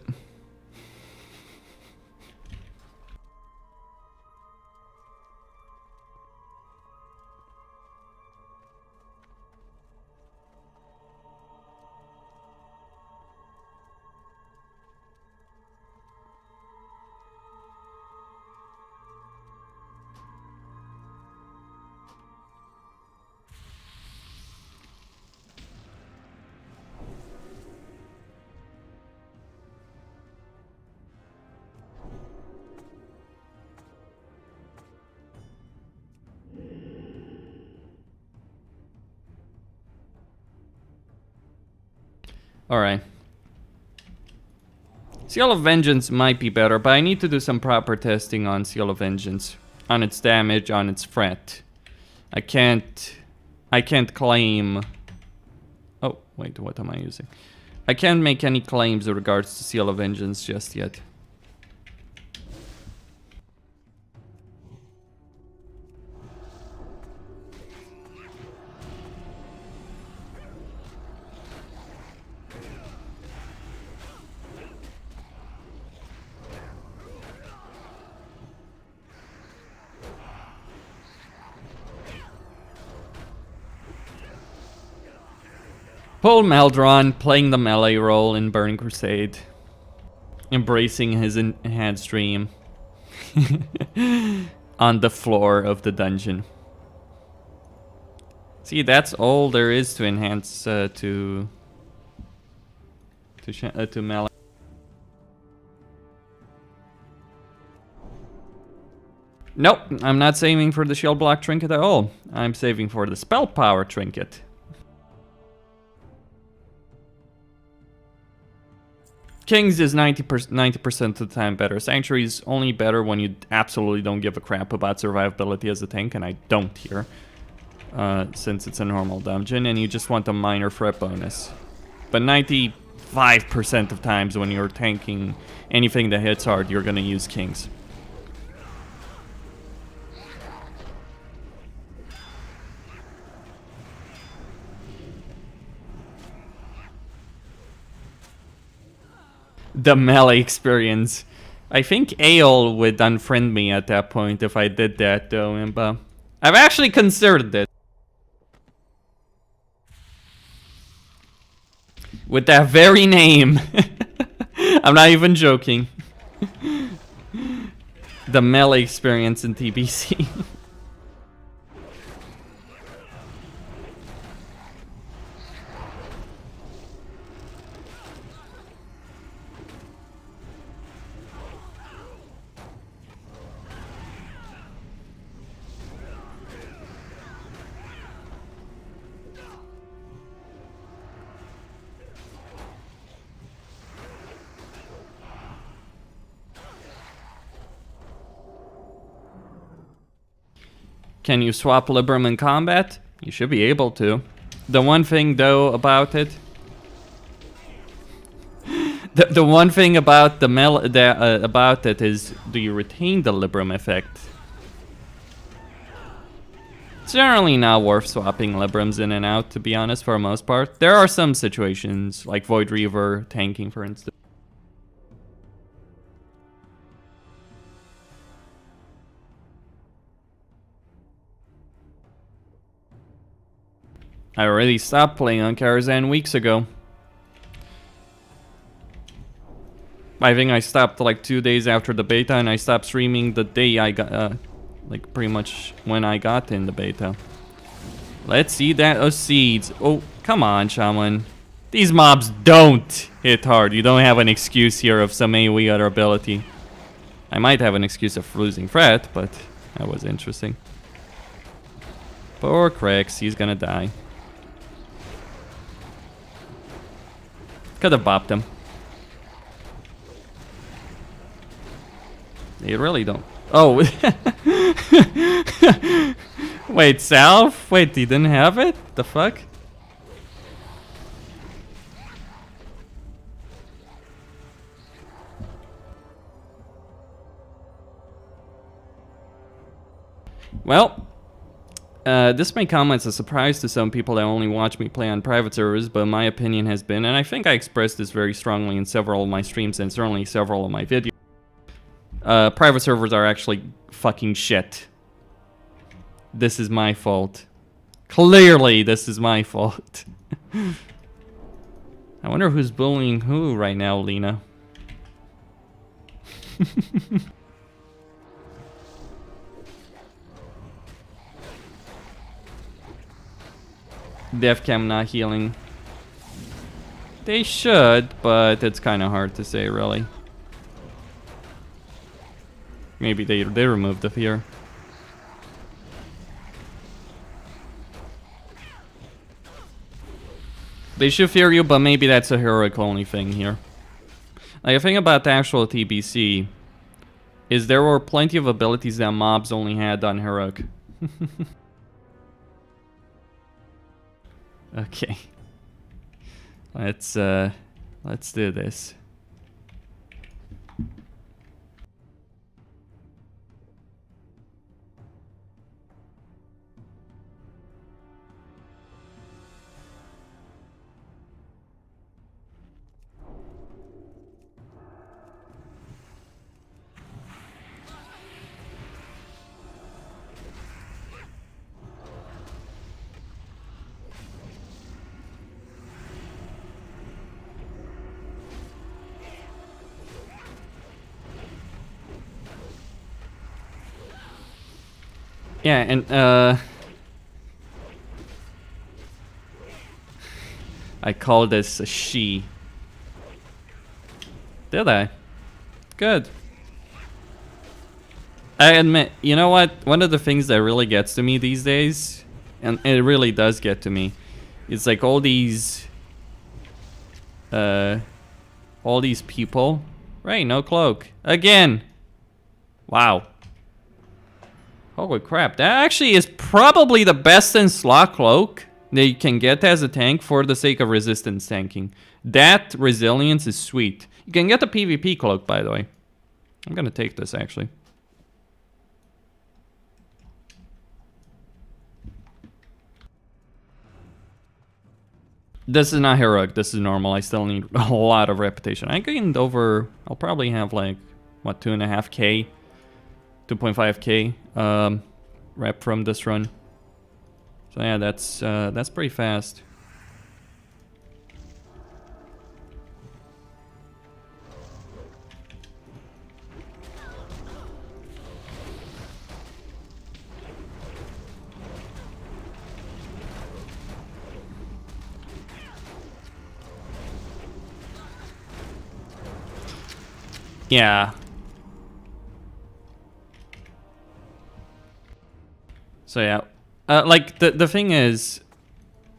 Alright. Seal of Vengeance might be better, but I need to do some proper testing on Seal of Vengeance. On its damage, on its threat. I can't claim... Oh, wait, what am I using? I can't make any claims with regards to Seal of Vengeance just yet. Paul Meldron playing the melee role in Burning Crusade. Embracing his enhanced dream. On the floor of the dungeon. See, that's all there is to enhance to melee. Nope, I'm not saving for the shield block trinket at all. I'm saving for the spell power trinket. Kings is 90% of the time better. Sanctuary is only better when you absolutely don't give a crap about survivability as a tank, and I don't here. Since it's a normal dungeon, and you just want a minor threat bonus. But 95% of times when you're tanking anything that hits hard, you're gonna use Kings. The melee experience. I think Aeol would unfriend me at that point if I did that though, and I've actually considered it. With that very name. I'm not even joking. The melee experience in TBC. Can you swap Libram in combat? You should be able to. The one thing though about it, the one thing about the about it is, do you retain the Libram effect? It's generally not worth swapping Librams in and out, to be honest, for the most part. There are some situations, like Void Reaver tanking, for instance. I already stopped playing on Karazhan weeks ago. I think I stopped like 2 days after the beta, and I stopped streaming the day I got, like pretty much when I got in the beta. Let's see that, those seeds. Oh, come on, Shaman. These mobs don't hit hard. You don't have an excuse here of some AoE other ability. I might have an excuse of losing threat, but that was interesting. Poor Crix, he's gonna die. Could have bopped him. They really don't. Oh. Wait, Salve? Wait, he didn't have it? The fuck? Well, this may come as a surprise to some people that only watch me play on private servers, but my opinion has been, and I think I expressed this very strongly in several of my streams and certainly several of my videos, private servers are actually fucking shit. This is my fault. Clearly, this is my fault. I wonder who's bullying who right now, Lina. Deathcam not healing. They should, but it's kind of hard to say, really. Maybe they removed the fear. They should fear you, but maybe that's a heroic only thing here. Like, the thing about the actual TBC is there were plenty of abilities that mobs only had on heroic. Okay. Let's do this. Yeah, and I call this a she. Did I? Good. I admit, you know what? One of the things that really gets to me these days, and it really does get to me, is like all these people. Right, no cloak. Again! Wow. Holy crap, that actually is probably the best in slot cloak that you can get as a tank for the sake of resistance tanking. That resilience is sweet. You can get the PvP cloak, by the way. I'm gonna take this, actually. This is not heroic, this is normal. I still need a lot of reputation. I gained over, I'll probably have like, what, 2.5k? 2.5k rep from this run. So yeah, that's pretty fast. Yeah. So yeah, like the thing is,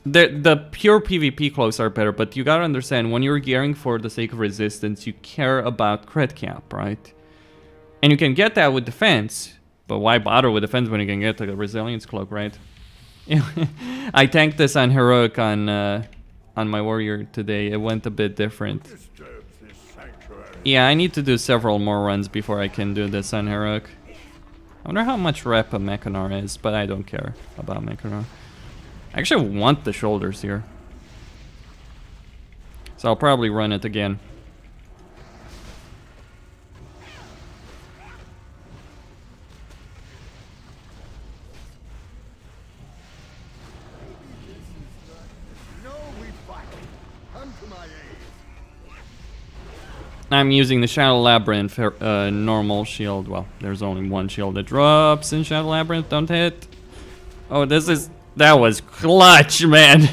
the pure PvP clothes are better, but you gotta understand when you're gearing for the sake of resistance, you care about crit cap, right? And you can get that with defense, but why bother with defense when you can get the resilience cloak, right? I tanked this on heroic on my warrior today. It went a bit different. Yeah, I need to do several more runs before I can do this on heroic. I wonder how much rep a Mechanic is, but I don't care about Mechanic. I actually want the shoulders here. So I'll probably run it again. I'm using the Shadow Labyrinth normal shield. Well, there's only one shield that drops in Shadow Labyrinth. Don't hit. Oh, that was clutch, man.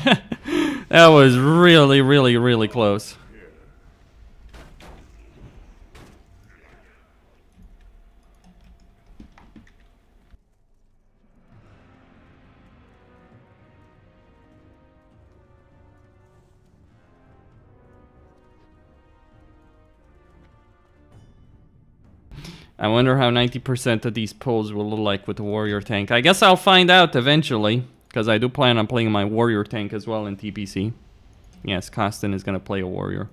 That was really, really, really close. I wonder how 90% of these pulls will look like with the warrior tank. I guess I'll find out eventually, because I do plan on playing my warrior tank as well in TPC. Yes, Costin is going to play a warrior.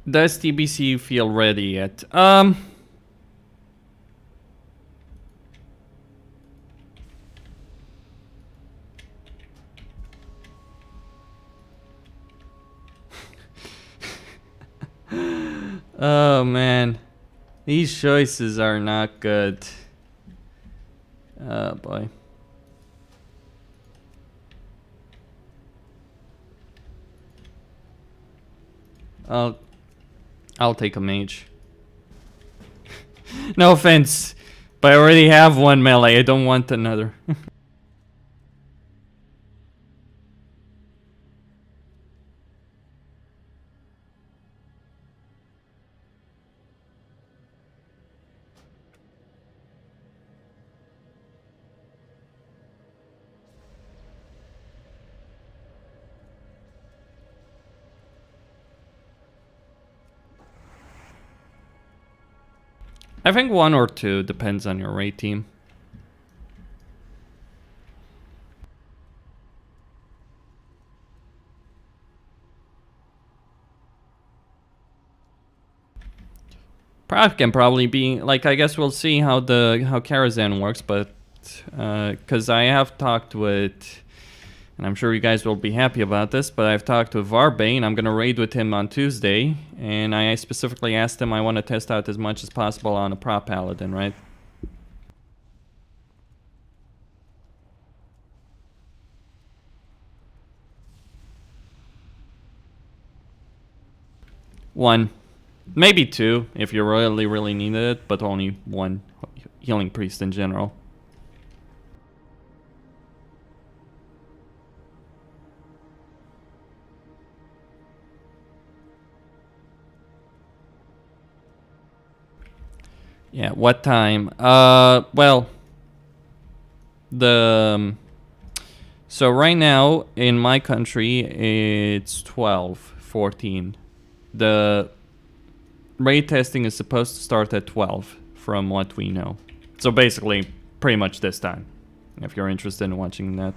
Does TBC feel ready yet? Oh man, these choices are not good. Oh boy. I'll take a mage. No offense, but I already have one melee. I don't want another. I think one or two depends on your raid team. Prague can probably be like, I guess we'll see how Karazhan works, but because I have talked with, and I'm sure you guys will be happy about this, but I've talked with Varbane. I'm gonna raid with him on Tuesday, and I specifically asked him I want to test out as much as possible on a prop Paladin, right? One. Maybe 2 if you really needed it, but only 1 healing priest in general. Yeah, what time? Well, so right now in my country it's 12:14. The raid testing is supposed to start at 12 from what we know. So basically pretty much this time, if you're interested in watching that.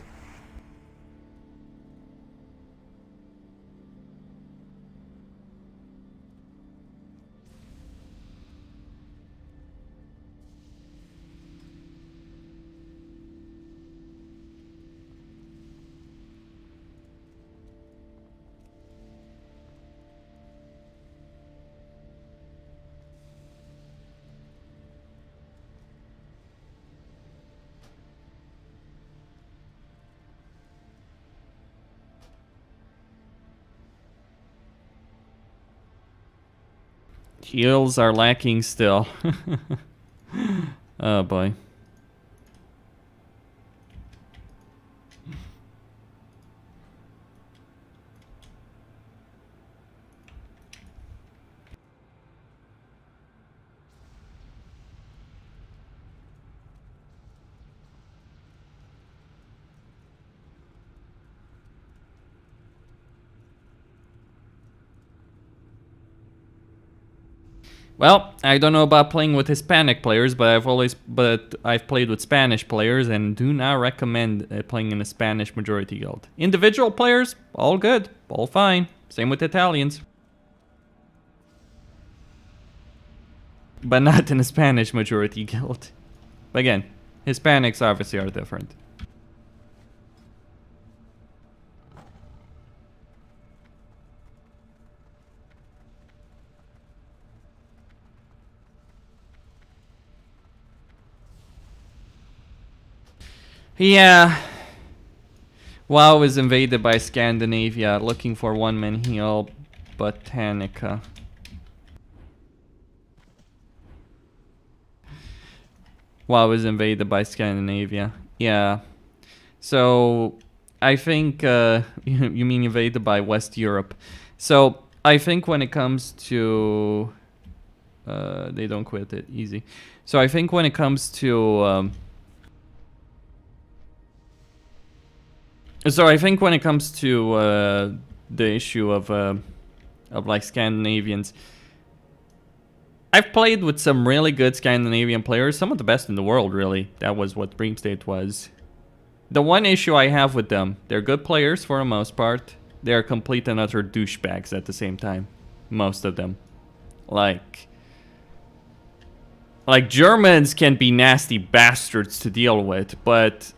Heals are lacking still. Oh boy. Well, I don't know about playing with Hispanic players, but I've played with Spanish players and do not recommend playing in a Spanish majority guild. Individual players, all good, all fine. Same with Italians. But not in a Spanish majority guild. But again, Hispanics obviously are different. Yeah. WoW is invaded by Scandinavia, looking for one-man heal, Botanica. WoW is invaded by Scandinavia. Yeah. So, I think, you mean invaded by West Europe. So, I think when it comes to... they don't quit it, easy. So, I think when it comes to... So I think when it comes to the issue of like Scandinavians, I've played with some really good Scandinavian players, some of the best in the world, really. That was what Dream State was. The one issue I have with them, they're good players for the most part. They're complete and utter douchebags at the same time, most of them. Like Germans can be nasty bastards to deal with, but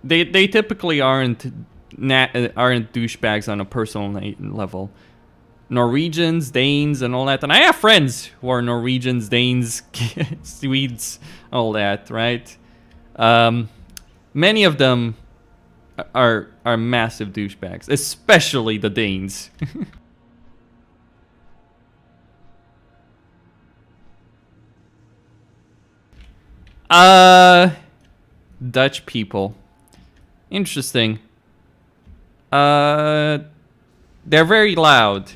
they typically aren't douchebags on a personal level. Norwegians, Danes, and all that. And I have friends who are Norwegians, Danes, Swedes, all that, right? Many of them are massive douchebags, especially the Danes. Dutch people. Interesting. They're very loud.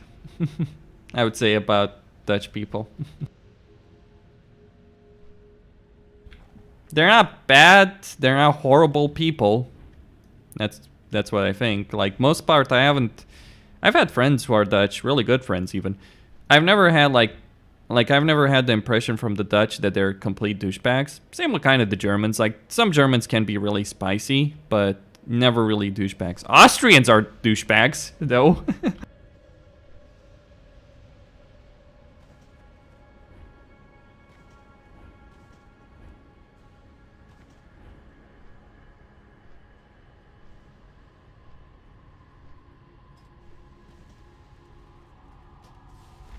I would say about Dutch people. They're not bad. They're not horrible people. That's what I think. Like most part, I've had friends who are Dutch, really good friends even. I've never had I've never had the impression from the Dutch that they're complete douchebags. Same with kind of the Germans. Like some Germans can be really spicy, but never really douchebags. Austrians are douchebags, though.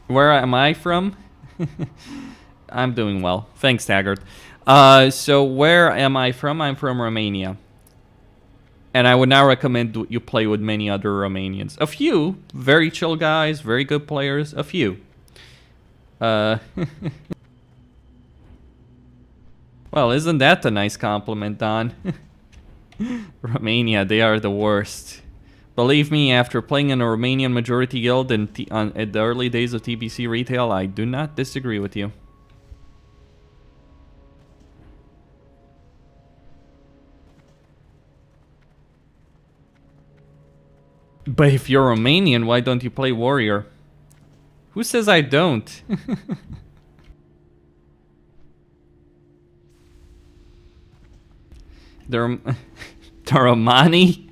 Where am I from? I'm doing well. Thanks, Taggart. So where am I from? I'm from Romania. And I would now recommend you play with many other Romanians. A few very chill guys, very good players, a few. Well, isn't that a nice compliment, Don? Romania, they are the worst. Believe me, after playing in a Romanian majority guild in at the early days of TBC retail, I do not disagree with you. But if you're Romanian, why don't you play warrior? Who says I don't? The Romani?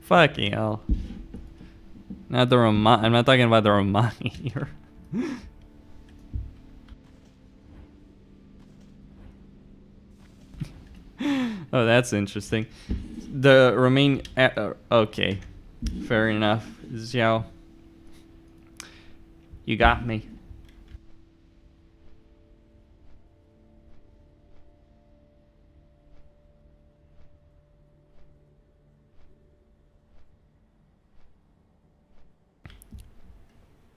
Fucking hell. Not the Romani. I'm not talking about the Romani here. Oh, that's interesting. The Romain... okay. Fair enough. Xiao. You got me.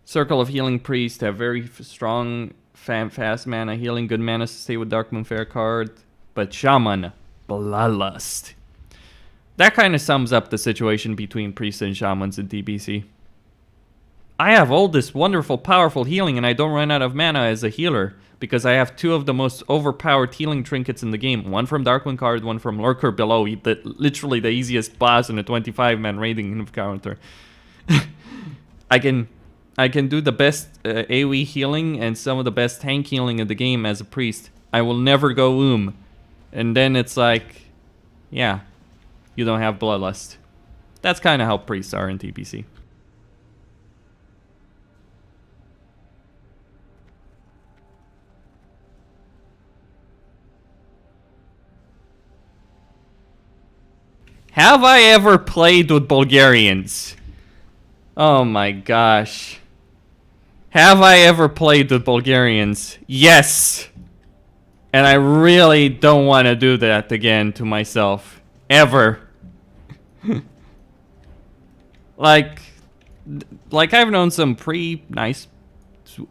Circle of Healing Priest have very strong, fast mana healing, good mana to stay with Dark Moonfair card, but Shaman, Bloodlust. That kind of sums up the situation between Priests and Shamans in DBC. I have all this wonderful, powerful healing, and I don't run out of mana as a healer, because I have two of the most overpowered healing trinkets in the game. One from Darkwind card, one from Lurker below, literally the easiest boss in a 25-man raiding encounter. I can do the best AoE healing and some of the best tank healing in the game as a priest. I will never go And then it's like, yeah, you don't have Bloodlust. That's kind of how priests are in TBC. Have I ever played with Bulgarians? Oh my gosh. Have I ever played with Bulgarians? Yes! And I really don't want to do that again to myself. Ever. Like I've known some pretty nice,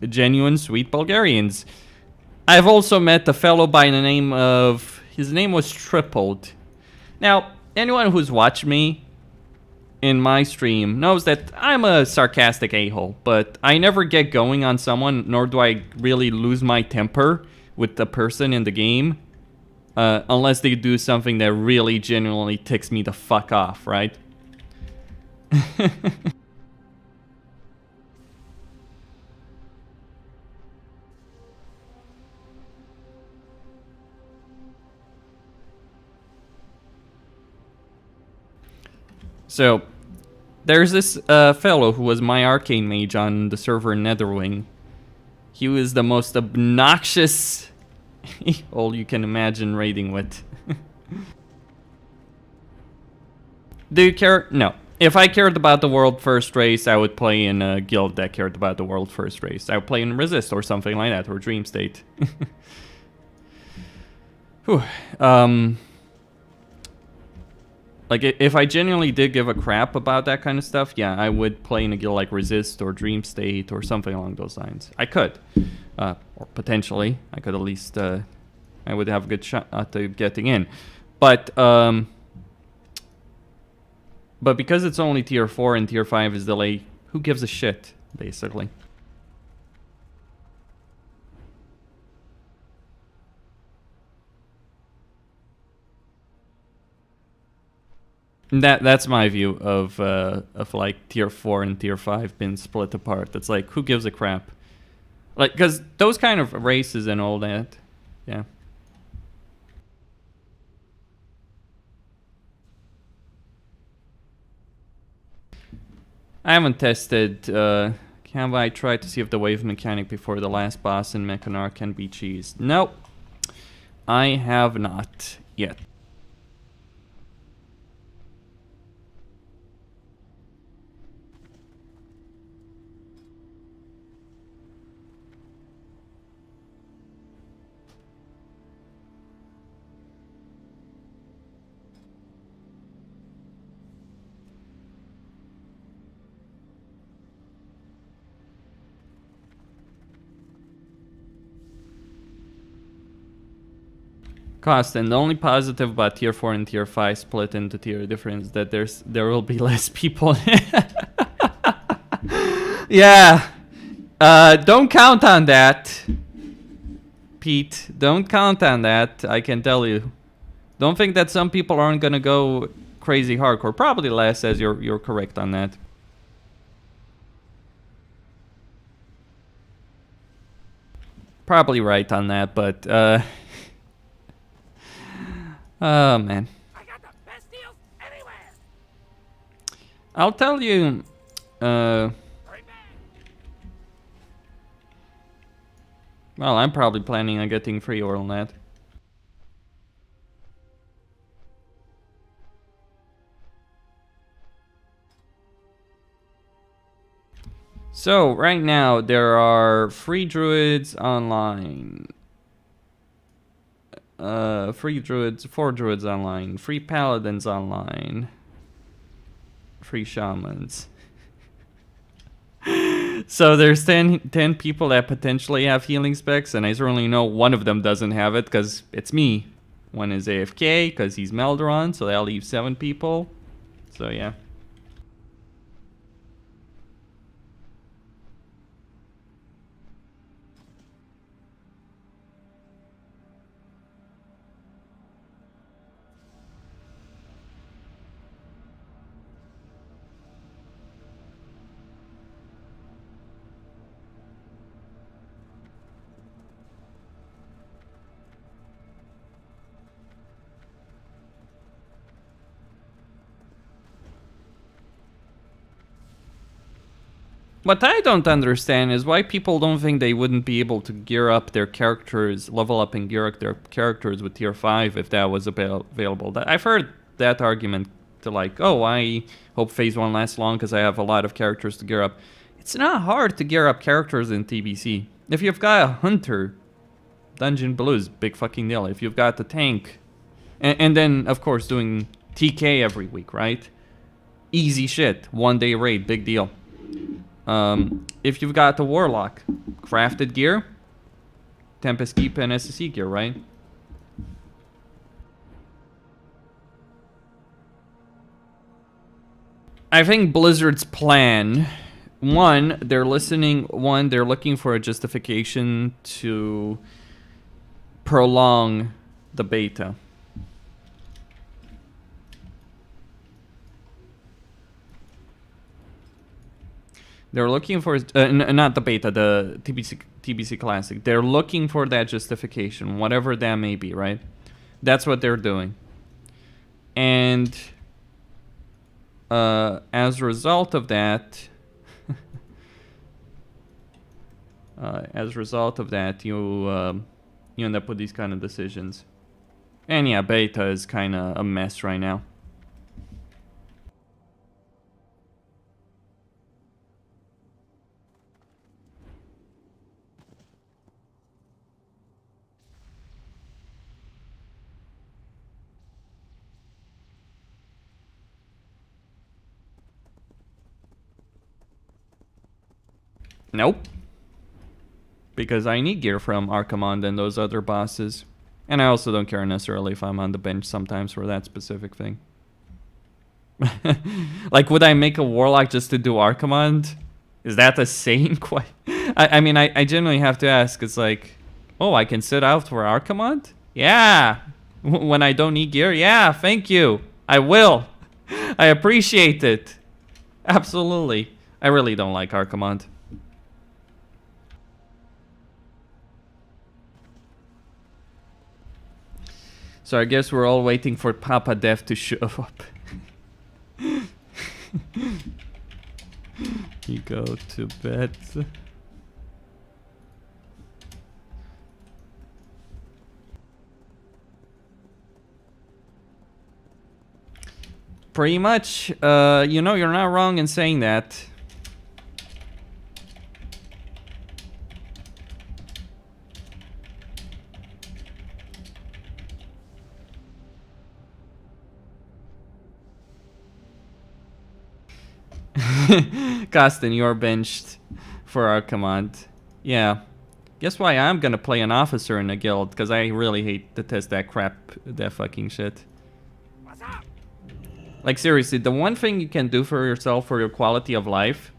genuine, sweet Bulgarians. I've also met a fellow by the name of... his name was Tripled. Now, anyone who's watched me in my stream knows that I'm a sarcastic a-hole, but I never get going on someone, nor do I really lose my temper with the person in the game, unless they do something that really genuinely ticks me the fuck off, right? So, there's this fellow who was my arcane mage on the server Netherwing. He was the most obnoxious all you can imagine raiding with. Do you care? No. If I cared about the world first race, I would play in a guild that cared about the world first race. I would play in Resist or something like that, or Dream State. Whew. Like, if I genuinely did give a crap about that kind of stuff, yeah, I would play in a guild like Resist or Dream State or something along those lines. I could. Or potentially. I could at least, I would have a good shot at getting in. But because it's only tier 4 and tier 5 is delay, who gives a shit, basically? That's my view of like tier 4 and tier 5 being split apart. It's like, who gives a crap? Like, because those kind of races and all that, yeah. I haven't tested, have I tried to see if the wave mechanic before the last boss in Mechanar can be cheesed? Nope. I have not yet. Cost, and the only positive about tier 4 and tier 5 split into tier difference that there will be less people. Yeah. Don't count on that. Pete, don't count on that, I can tell you. Don't think that some people aren't gonna go crazy hardcore. Probably less, as you're correct on that. Probably right on that, but oh man.
I got the best deals anywhere.
I'll tell you
Hurry back.
well, I'm probably planning on getting free oral net. So, right now, there are free druids online. Free druids, 4 druids online. Free paladins online. Free shamans. So there's 10 people that potentially have healing specs, and I certainly know one of them doesn't have it, because it's me. One is AFK, because he's Melderon, so that'll leave 7 people. So, yeah. What I don't understand is why people don't think they wouldn't be able to gear up their characters, level up and gear up their characters with tier 5 if that was available. I've heard that argument to like, oh, I hope phase 1 lasts long because I have a lot of characters to gear up. It's not hard to gear up characters in TBC. If you've got a hunter, Dungeon Blues, big fucking deal. If you've got the tank, and then, of course, doing TK every week, right? Easy shit. 1 day raid, big deal. If you've got the Warlock, crafted gear, Tempest Keep and SSE gear, right? I think Blizzard's plan, they're looking for a justification to prolong the beta. They're looking for, not the beta, the TBC Classic. They're looking for that justification, whatever that may be, right? That's what they're doing. And as a result of that, you end up with these kind of decisions. And yeah, beta is kind of a mess right now. Nope. Because I need gear from Archimond and those other bosses. And I also don't care necessarily if I'm on the bench sometimes for that specific thing. Like, would I make a Warlock just to do Archimond? Is that a sane question? I mean, I genuinely have to ask. It's like, oh, I can sit out for Archimond? Yeah. When I don't need gear? Yeah, thank you. I will. I appreciate it. Absolutely. I really don't like Archimond. So I guess we're all waiting for Papa Death to show up. You go to bed. Pretty much, you know, you're not wrong in saying that. Costin, you're benched for our command. Yeah. Guess why I'm gonna play an officer in a guild, because I really hate to test that crap, that fucking shit. Like seriously, the one thing you can do for yourself for your quality of life,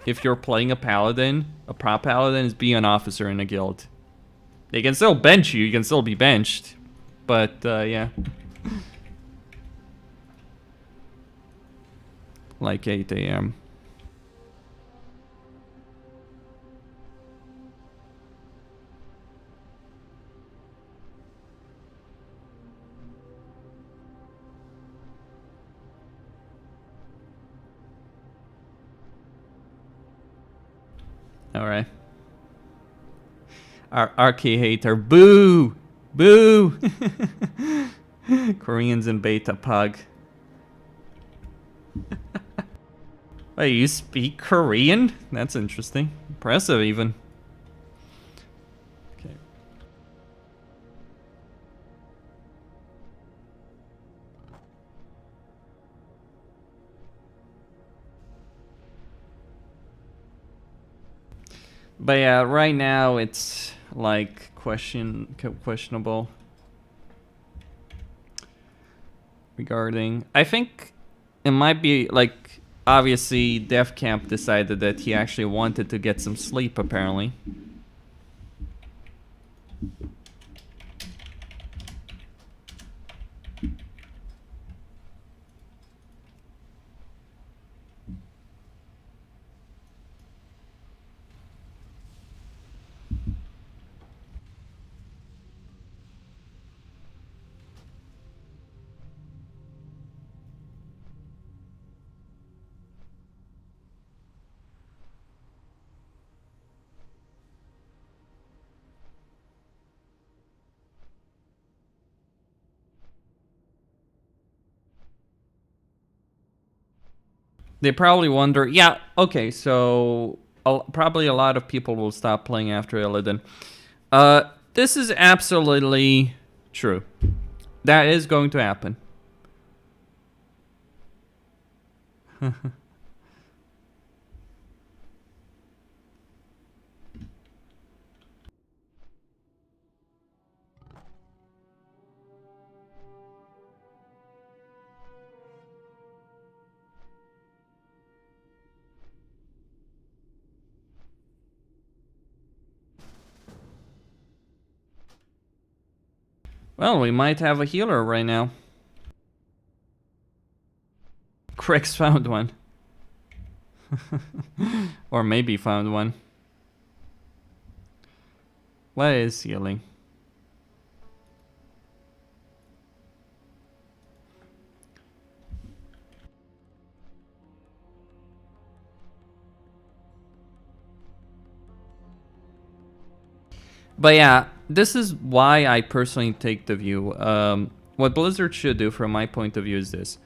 if you're playing a paladin, a prop paladin, is be an officer in a guild. They can still bench you, you can still be benched, but yeah. Like 8 AM. Alright. Our RK hater. Boo! Boo! Koreans in beta pug. Wait, you speak Korean? That's interesting. Impressive even. Okay. But yeah, right now it's like questionable regarding. I think it might be like obviously Dev Camp decided that he actually wanted to get some sleep apparently. They probably wonder, yeah, okay, so probably a lot of people will stop playing after Illidan. This is absolutely true. That is going to happen. Well, we might have a healer right now. Crix found one. Or maybe found one. What is healing? But yeah, this is why I personally take the view. What Blizzard should do, from my point of view, is this: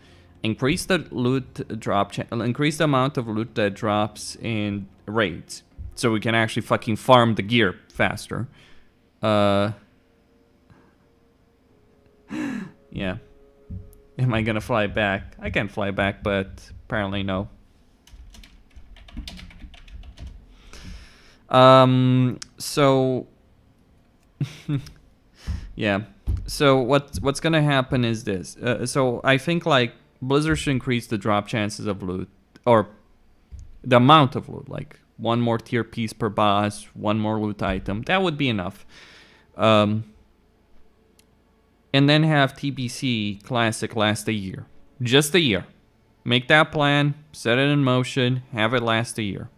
increase the loot drop, increase the amount of loot that drops in raids, so we can actually fucking farm the gear faster. Yeah. Am I gonna fly back? I can fly back, but apparently no. So. Yeah. So what's gonna happen is this. So I think like Blizzard should increase the drop chances of loot, or the amount of loot, like one more tier piece per boss, one more loot item. That would be enough. And then have TBC Classic last a year. Just a year. Make that plan, set it in motion, have it last a year.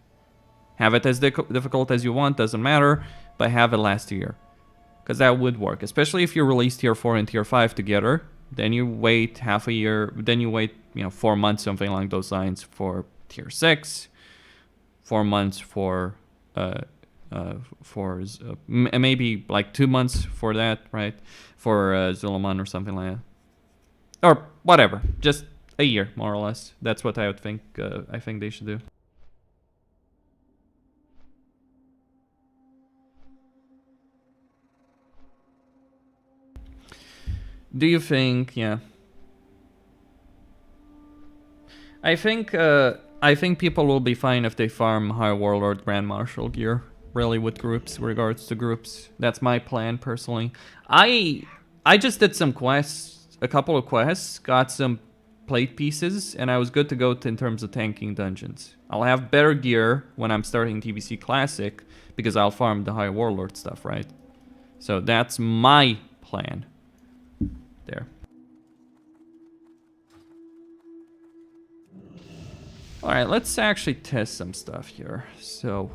Have it as difficult as you want, doesn't matter, but have it last a year. Because that would work, especially if you release tier 4 and tier 5 together. Then you wait half a year, then you wait, 4 months, something along those lines for tier 6. 4 months for maybe like 2 months for that, right? For Zul'Aman or something like that. Or whatever, just a year, more or less. That's what I would think, I think they should do. Do you think, yeah. I think people will be fine if they farm High Warlord Grand Marshal gear. really with groups, regards to groups. That's my plan personally. I just did some quests, a couple of quests, got some plate pieces, and I was good to go in terms of tanking dungeons. I'll have better gear when I'm starting TBC Classic because I'll farm the High Warlord stuff, right? So that's my plan. There. Alright, let's actually test some stuff here. So...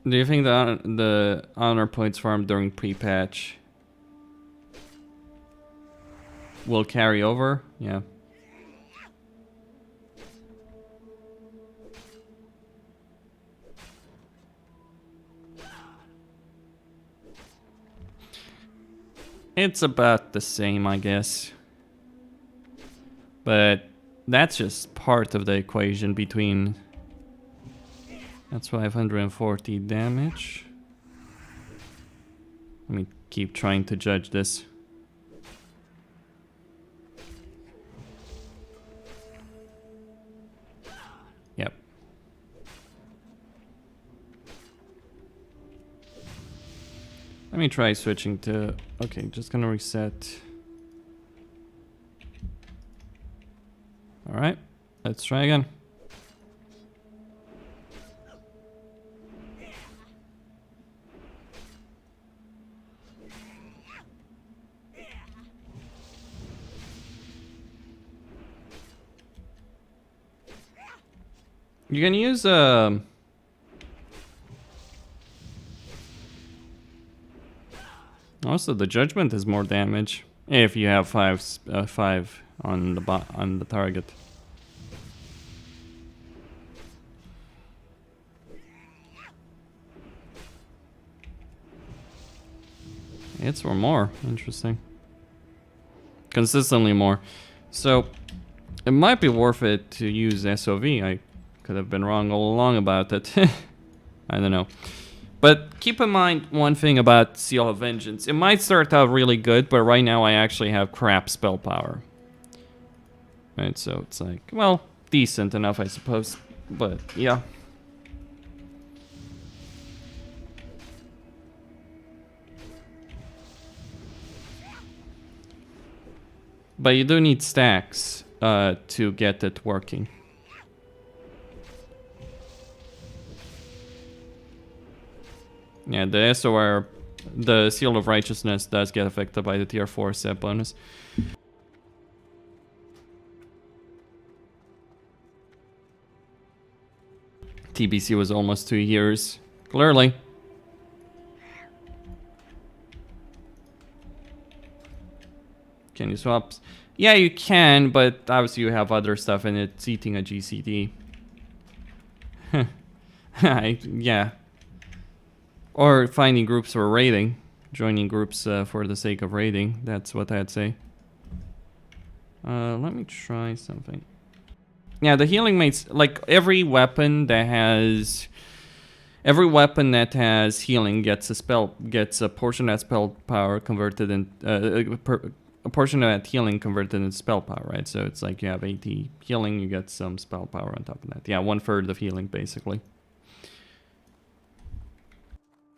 Do you think the honor points farmed during pre-patch will carry over? Yeah. It's about the same, I guess. But that's just part of the equation between... That's 540 damage. Let me keep trying to judge this. Yep. Let me try switching to... Okay, just gonna reset. Alright, let's try again. You can use also the judgment is more damage if you have five on the target. It's for more. Interesting. Consistently more. So it might be worth it to use SOV. I could have been wrong all along about it. I don't know. But keep in mind one thing about Seal of Vengeance. It might start out really good, but right now I actually have crap spell power. Right, so it's like, well, decent enough, I suppose. But, yeah. But you do need stacks to get it working. Yeah, the SOR, the Seal of Righteousness does get affected by the tier 4 set bonus. TBC was almost 2 years. Clearly. Can you swap? Yeah, you can, but obviously you have other stuff and it's eating a GCD. Yeah. Or finding groups for raiding. Joining groups for the sake of raiding. That's what I'd say. Let me try something. Yeah, the healing mates, like every weapon that has healing gets a portion of that spell power converted in a portion of that healing converted into spell power, right? So it's like you have 80 healing, you get some spell power on top of that. Yeah, 1/3 of healing basically.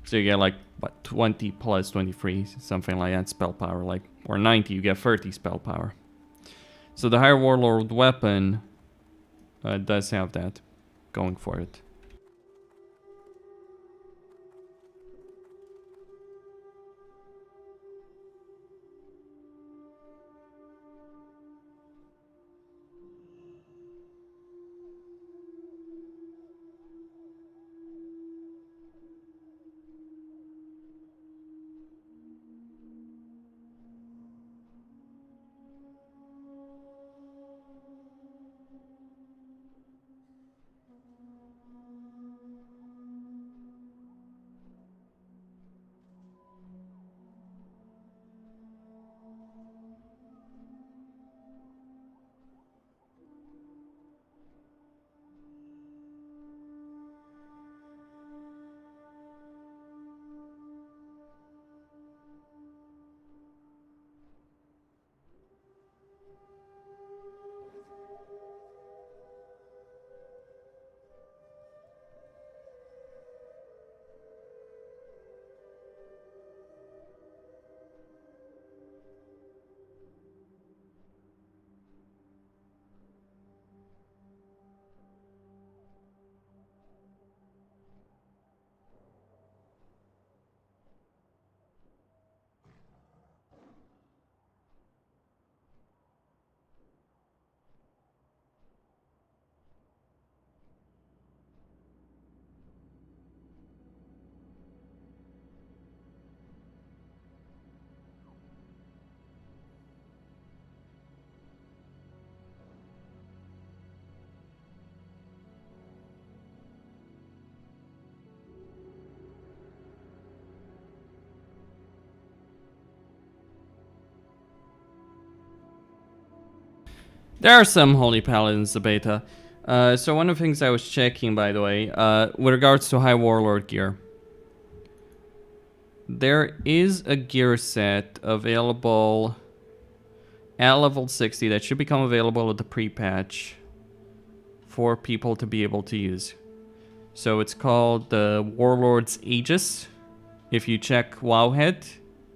So you get like what 20 plus 23, something like that spell power, like or 90, you get 30 spell power. So the higher warlord weapon does have that going for it. There are some Holy Paladins, the beta. So one of the things I was checking, by the way, with regards to High Warlord gear. There is a gear set available at level 60 that should become available at the pre-patch for people to be able to use. So it's called the Warlord's Aegis. If you check Wowhead,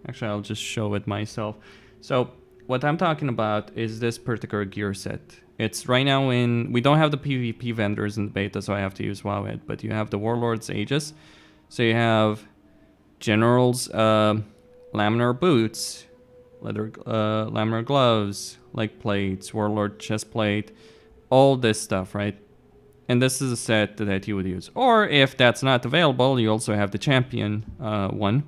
actually I'll just show it myself. So what I'm talking about is this particular gear set. It's right now in, we don't have the PvP vendors in the beta, so I have to use Wowhead, but you have the Warlord's Aegis. So you have General's laminar boots, leather laminar gloves, leg plates, Warlord chest plate, all this stuff, right? And this is a set that you would use. Or if that's not available, you also have the champion one.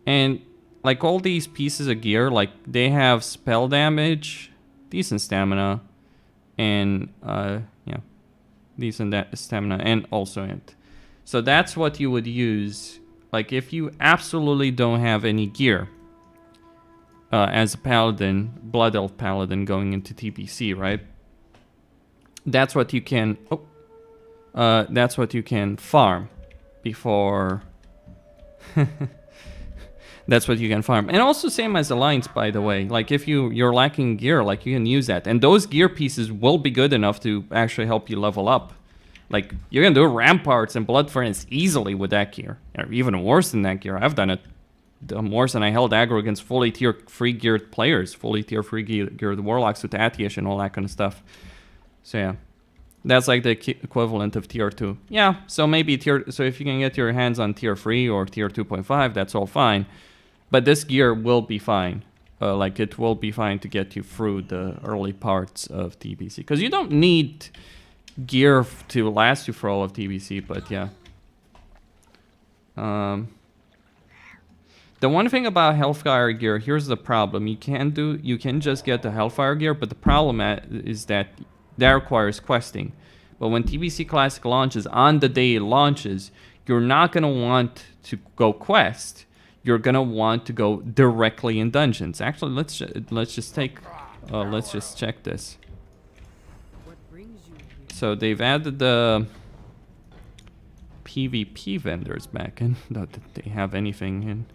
And like all these pieces of gear, like they have spell damage, decent stamina, and yeah, decent stamina, and also int. So that's what you would use. Like if you absolutely don't have any gear as a paladin, blood elf paladin going into TPC, right? That's what you can. That's what you can farm before. That's what you can farm, and also same as Alliance, by the way. Like if you're lacking gear, like you can use that, and those gear pieces will be good enough to actually help you level up. Like you can do ramparts and blood furnace easily with that gear, or even worse than that gear. I've done it worse, and I held aggro against fully tier 3 geared players, fully tier 3 geared warlocks with Atiish and all that kind of stuff. So yeah, That's like the equivalent of tier 2. Yeah, so maybe so if you can get your hands on tier 3 or tier 2.5, that's all fine. But this gear will be fine. Like it will be fine to get you through the early parts of TBC. Because you don't need gear to last you for all of TBC, but yeah. The one thing about Hellfire gear, here's the problem. You can just get the Hellfire gear, but the problem is that requires questing. But when TBC Classic launches, on the day it launches, you're not going to want to go quest. You're going to want to go directly in dungeons. Actually, let's just check this. So they've added the PvP vendors back in. Not that they have anything in.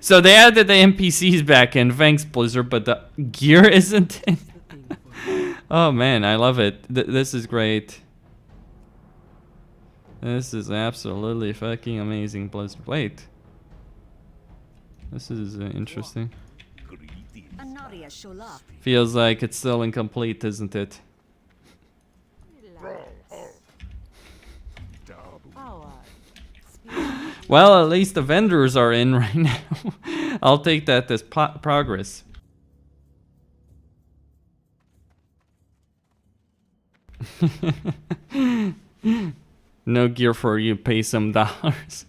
So they added the NPCs back in. Thanks, Blizzard, but the gear isn't in. Oh man, I love it. This is great. This is absolutely fucking amazing, Blizzard. Wait. This is interesting. Feels like it's still incomplete, isn't it? Well, at least the vendors are in right now. I'll take that as progress. No gear for you, pay some dollars.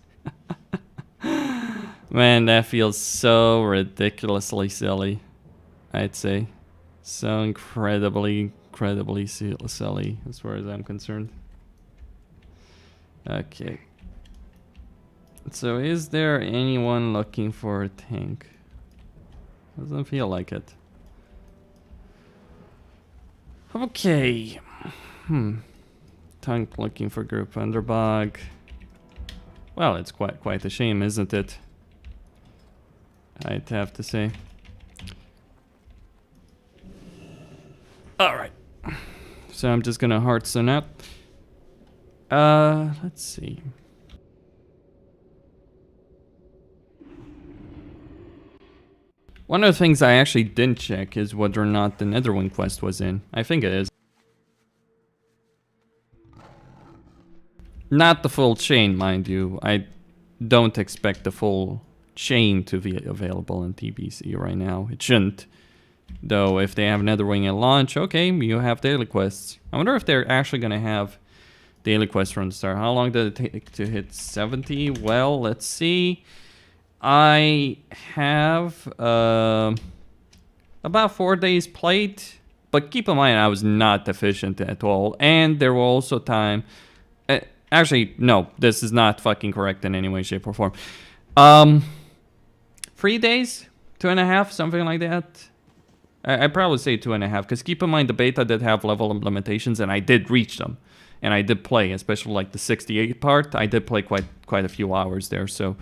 Man, that feels so ridiculously silly, I'd say. So incredibly silly as far as I'm concerned. Okay. So is there anyone looking for a tank? Doesn't feel like it. Okay. Tank looking for group underbog. Well, it's quite a shame, isn't it? I'd have to say. Alright. So I'm just gonna Hearthstone out. Let's see. One of the things I actually didn't check is whether or not the Netherwind quest was in. I think it is. Not the full chain, mind you. I don't expect the full chain to be available in TBC right now. It shouldn't. Though, if they have Netherwing at launch, okay, you have daily quests. I wonder if they're actually going to have daily quests from the start. How long did it take to hit 70? Well, let's see. I have about 4 days played. But keep in mind, I was not efficient at all. And there were also time... Actually, no, this is not fucking correct in any way, shape, or form. 3 days? 2.5? Something like that? I'd probably say 2.5, because keep in mind the beta did have level limitations, and I did reach them. And I did play, especially like the 68 part. I did play quite a few hours there, so...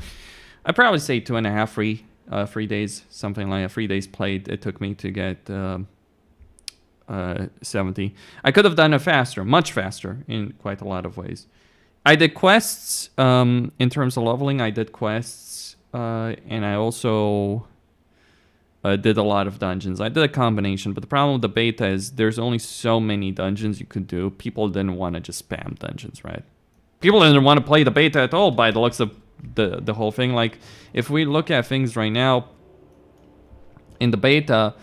I'd probably say 2.5, 3 days, something like that. 3 days played, it took me to get 70. I could have done it faster, much faster, in quite a lot of ways. I did quests, in terms of leveling, I did quests, and I also did a lot of dungeons. I did a combination, but the problem with the beta is there's only so many dungeons you could do. People didn't want to just spam dungeons, right? People didn't want to play the beta at all by the looks of the whole thing. Like, if we look at things right now, in the beta,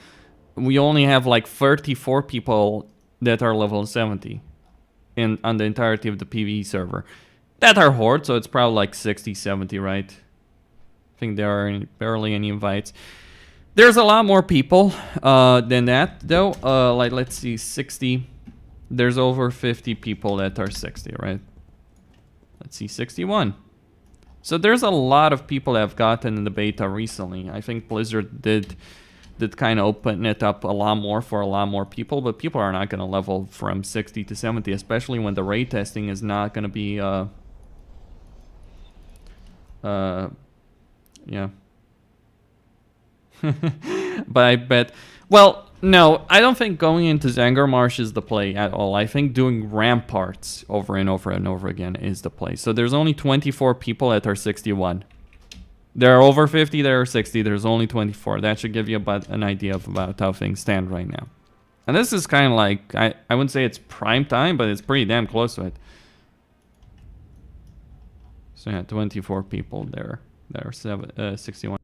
we only have like 34 people that are level 70 on the entirety of the PvE server. That are horde, so it's probably like 60, 70, right? I think there are barely any invites. There's a lot more people than that, though. Like, let's see, 60. There's over 50 people that are 60, right? Let's see, 61. So there's a lot of people that have gotten in the beta recently. I think Blizzard did kind of open it up a lot more for a lot more people, but people are not going to level from 60 to 70, especially when the raid testing is not going to be, yeah. But I bet, well, no, I don't think going into Zangarmarsh is the play at all. I think doing ramparts over and over and over again is the play. So there's only 24 people that are 61. There are over 50, there are 60, there's only 24. That should give you about an idea of about how things stand right now. And this is kind of like, I wouldn't say it's prime time, but it's pretty damn close to it. So yeah, 24 people there. There are 61.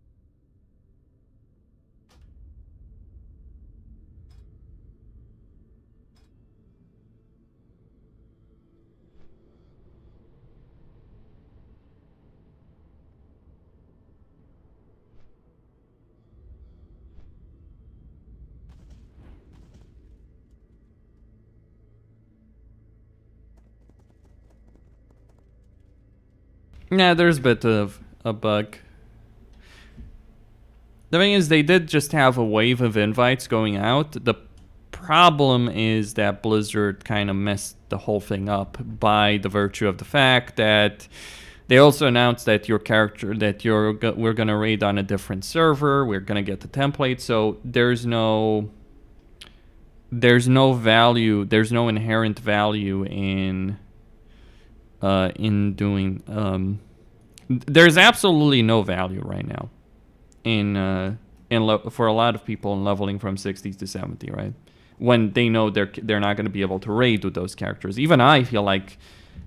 Yeah, there's a bit of a bug. The thing is, they did just have a wave of invites going out. The problem is that Blizzard kind of messed the whole thing up by the virtue of the fact that they also announced that your character, that we're gonna raid on a different server. We're gonna get the template, so there's no value. There's no inherent value in doing. There's absolutely no value right now for a lot of people in leveling from 60 to 70, right? When they know they're not going to be able to raid with those characters. Even I feel like,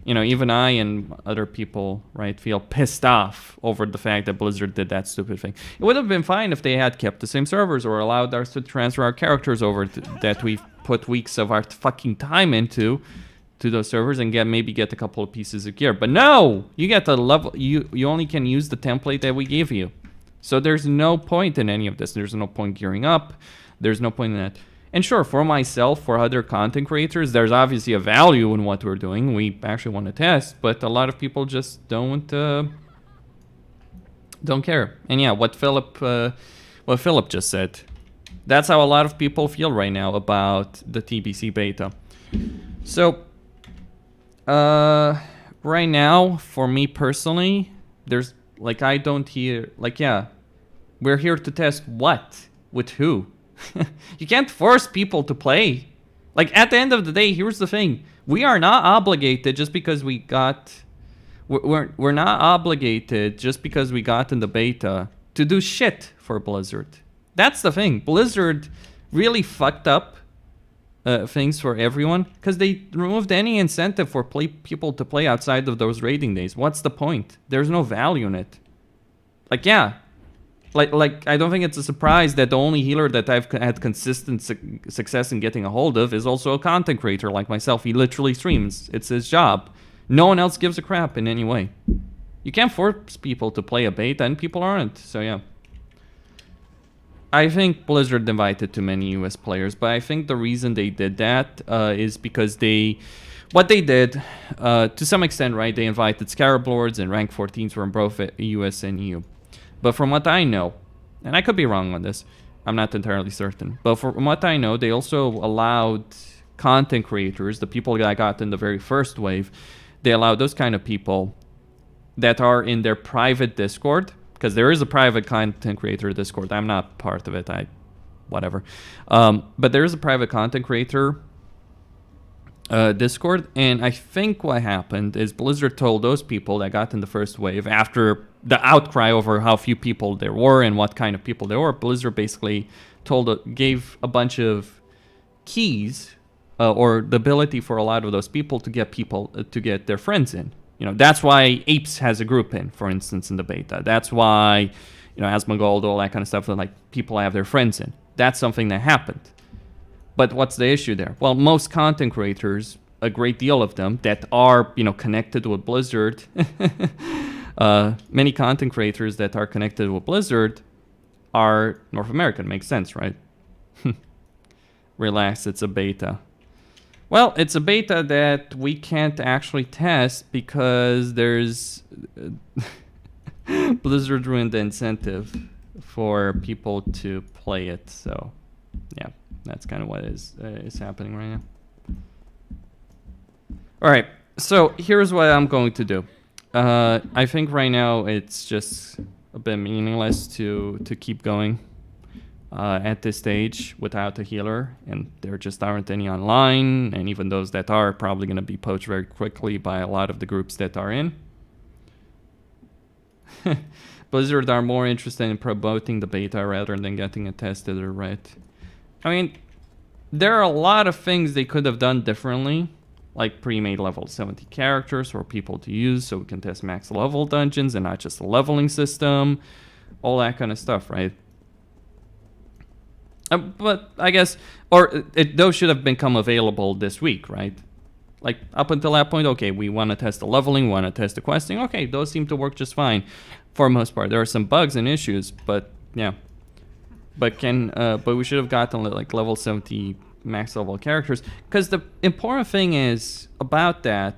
even I and other people, right, feel pissed off over the fact that Blizzard did that stupid thing. It would have been fine if they had kept the same servers or allowed us to transfer our characters over that we've put weeks of our fucking time into to those servers and maybe get a couple of pieces of gear. But no, you get the level. You only can use the template that we gave you. So there's no point in any of this. There's no point gearing up. There's no point in that. And sure, for myself, for other content creators, there's obviously a value in what we're doing. We actually want to test, but a lot of people just don't care. And yeah, what Phillip just said, that's how a lot of people feel right now about the TBC beta. So right now, for me personally, there's I don't hear we're here to test what with who. You can't force people to play. At the end of the day, here's the thing: we are not obligated just because we got. We're not obligated just because we got in the beta to do shit for Blizzard. That's the thing. Blizzard really fucked up things for everyone because they removed any incentive for people to play outside of those raiding days. What's the point? There's no value in it. I don't think it's a surprise that the only healer that I've had consistent success in getting a hold of is also a content creator like myself. He literally streams. It's his job. No one else gives a crap in any way. You can't force people to play a beta, and people aren't. So yeah. I think Blizzard invited too many US players, but I think the reason they did that is because what they did, to some extent, right, they invited Scarab Lords and rank 14s from both US and EU. But from what I know, and I could be wrong on this, I'm not entirely certain, but from what I know, they also allowed content creators, the people that I got in the very first wave, they allowed those kind of people that are in their private Discord, because there is a private content creator Discord. I'm not part of it. Whatever. But there is a private content creator Discord, and I think what happened is Blizzard told those people that got in the first wave, after the outcry over how few people there were and what kind of people there were, Blizzard basically gave a bunch of keys or the ability for a lot of those people to get their friends in. That's why Apes has a group in, for instance, in the beta. That's why, Asmongold, all that kind of stuff, that people have their friends in. That's something that happened. But what's the issue there? Well, most content creators, a great deal of them that are, connected with Blizzard, many content creators that are connected with Blizzard are North American. Makes sense, right? Relax, it's a beta. Well, it's a beta that we can't actually test because there's Blizzard ruined the incentive for people to play it. So, yeah, that's kind of what is happening right now. All right, so here's what I'm going to do. I think right now it's just a bit meaningless to keep going at this stage without a healer, and there just aren't any online, and even those that are probably going to be poached very quickly by a lot of the groups that are in. Blizzard are more interested in promoting the beta rather than getting it tested or right. I mean, there are a lot of things they could have done differently, like pre-made level 70 characters for people to use so we can test max level dungeons and not just a leveling system, all that kind of stuff, right? But I guess, or those should have become available this week, right? Like, up until that point, okay, we want to test the leveling, we want to test the questing. Okay, those seem to work just fine for the most part. There are some bugs and issues, but yeah. But we should have gotten like level 70 max level characters. Because the important thing is about that,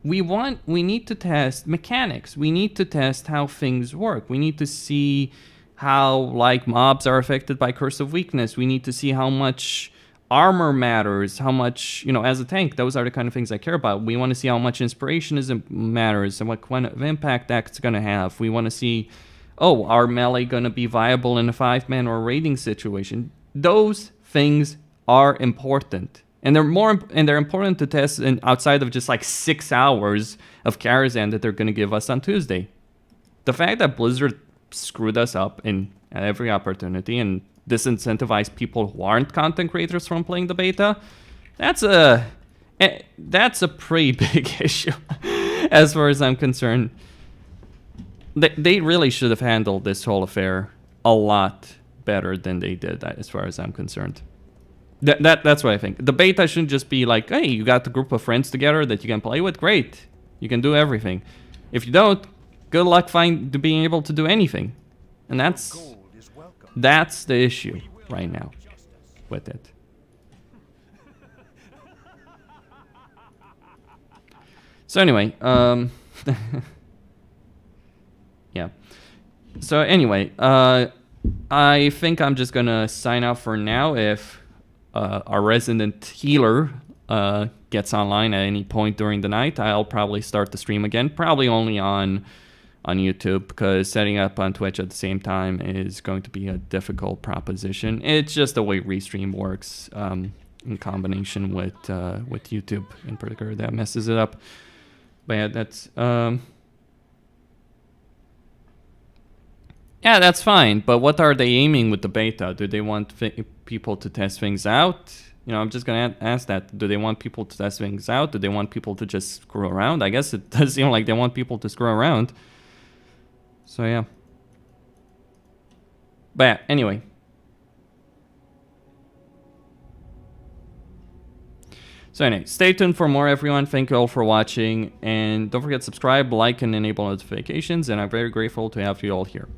we need to test mechanics. We need to test how things work. We need to see how like mobs are affected by Curse of Weakness. We need to see how much armor matters, how much, you know, as a tank, those are the kind of things I care about. We want to see how much inspiration matters and what kind of impact that's going to have. We want to see, oh, are melee going to be viable in a 5-man or raiding situation? Those things are important. And they're important to test outside of just like 6 hours of Karazhan that they're going to give us on Tuesday. The fact that Blizzard screwed us up in every opportunity and disincentivized people who aren't content creators from playing the beta, that's a pretty big issue as far as I'm concerned. They really should have handled this whole affair a lot better than they did, as far as I'm concerned. That's what I think. The beta shouldn't just be like, hey, you got a group of friends together that you can play with, great. You can do everything. If you don't, good luck being able to do anything. And that's the issue right now with it. So anyway, yeah. So anyway, I think I'm just gonna sign out for now. If our resident healer gets online at any point during the night, I'll probably start the stream again. Probably only on YouTube, because setting up on Twitch at the same time is going to be a difficult proposition. It's just the way Restream works in combination with YouTube in particular that messes it up. But yeah, that's yeah, that's fine. But what are they aiming with the beta? Do they want people to test things out? You know, I'm just gonna ask that. Do they want people to test things out? Do they want people to just screw around? I guess it does seem like they want people to screw around. So yeah. But yeah, anyway. So anyway, stay tuned for more, everyone. Thank you all for watching. And don't forget to subscribe, like, and enable notifications. And I'm very grateful to have you all here.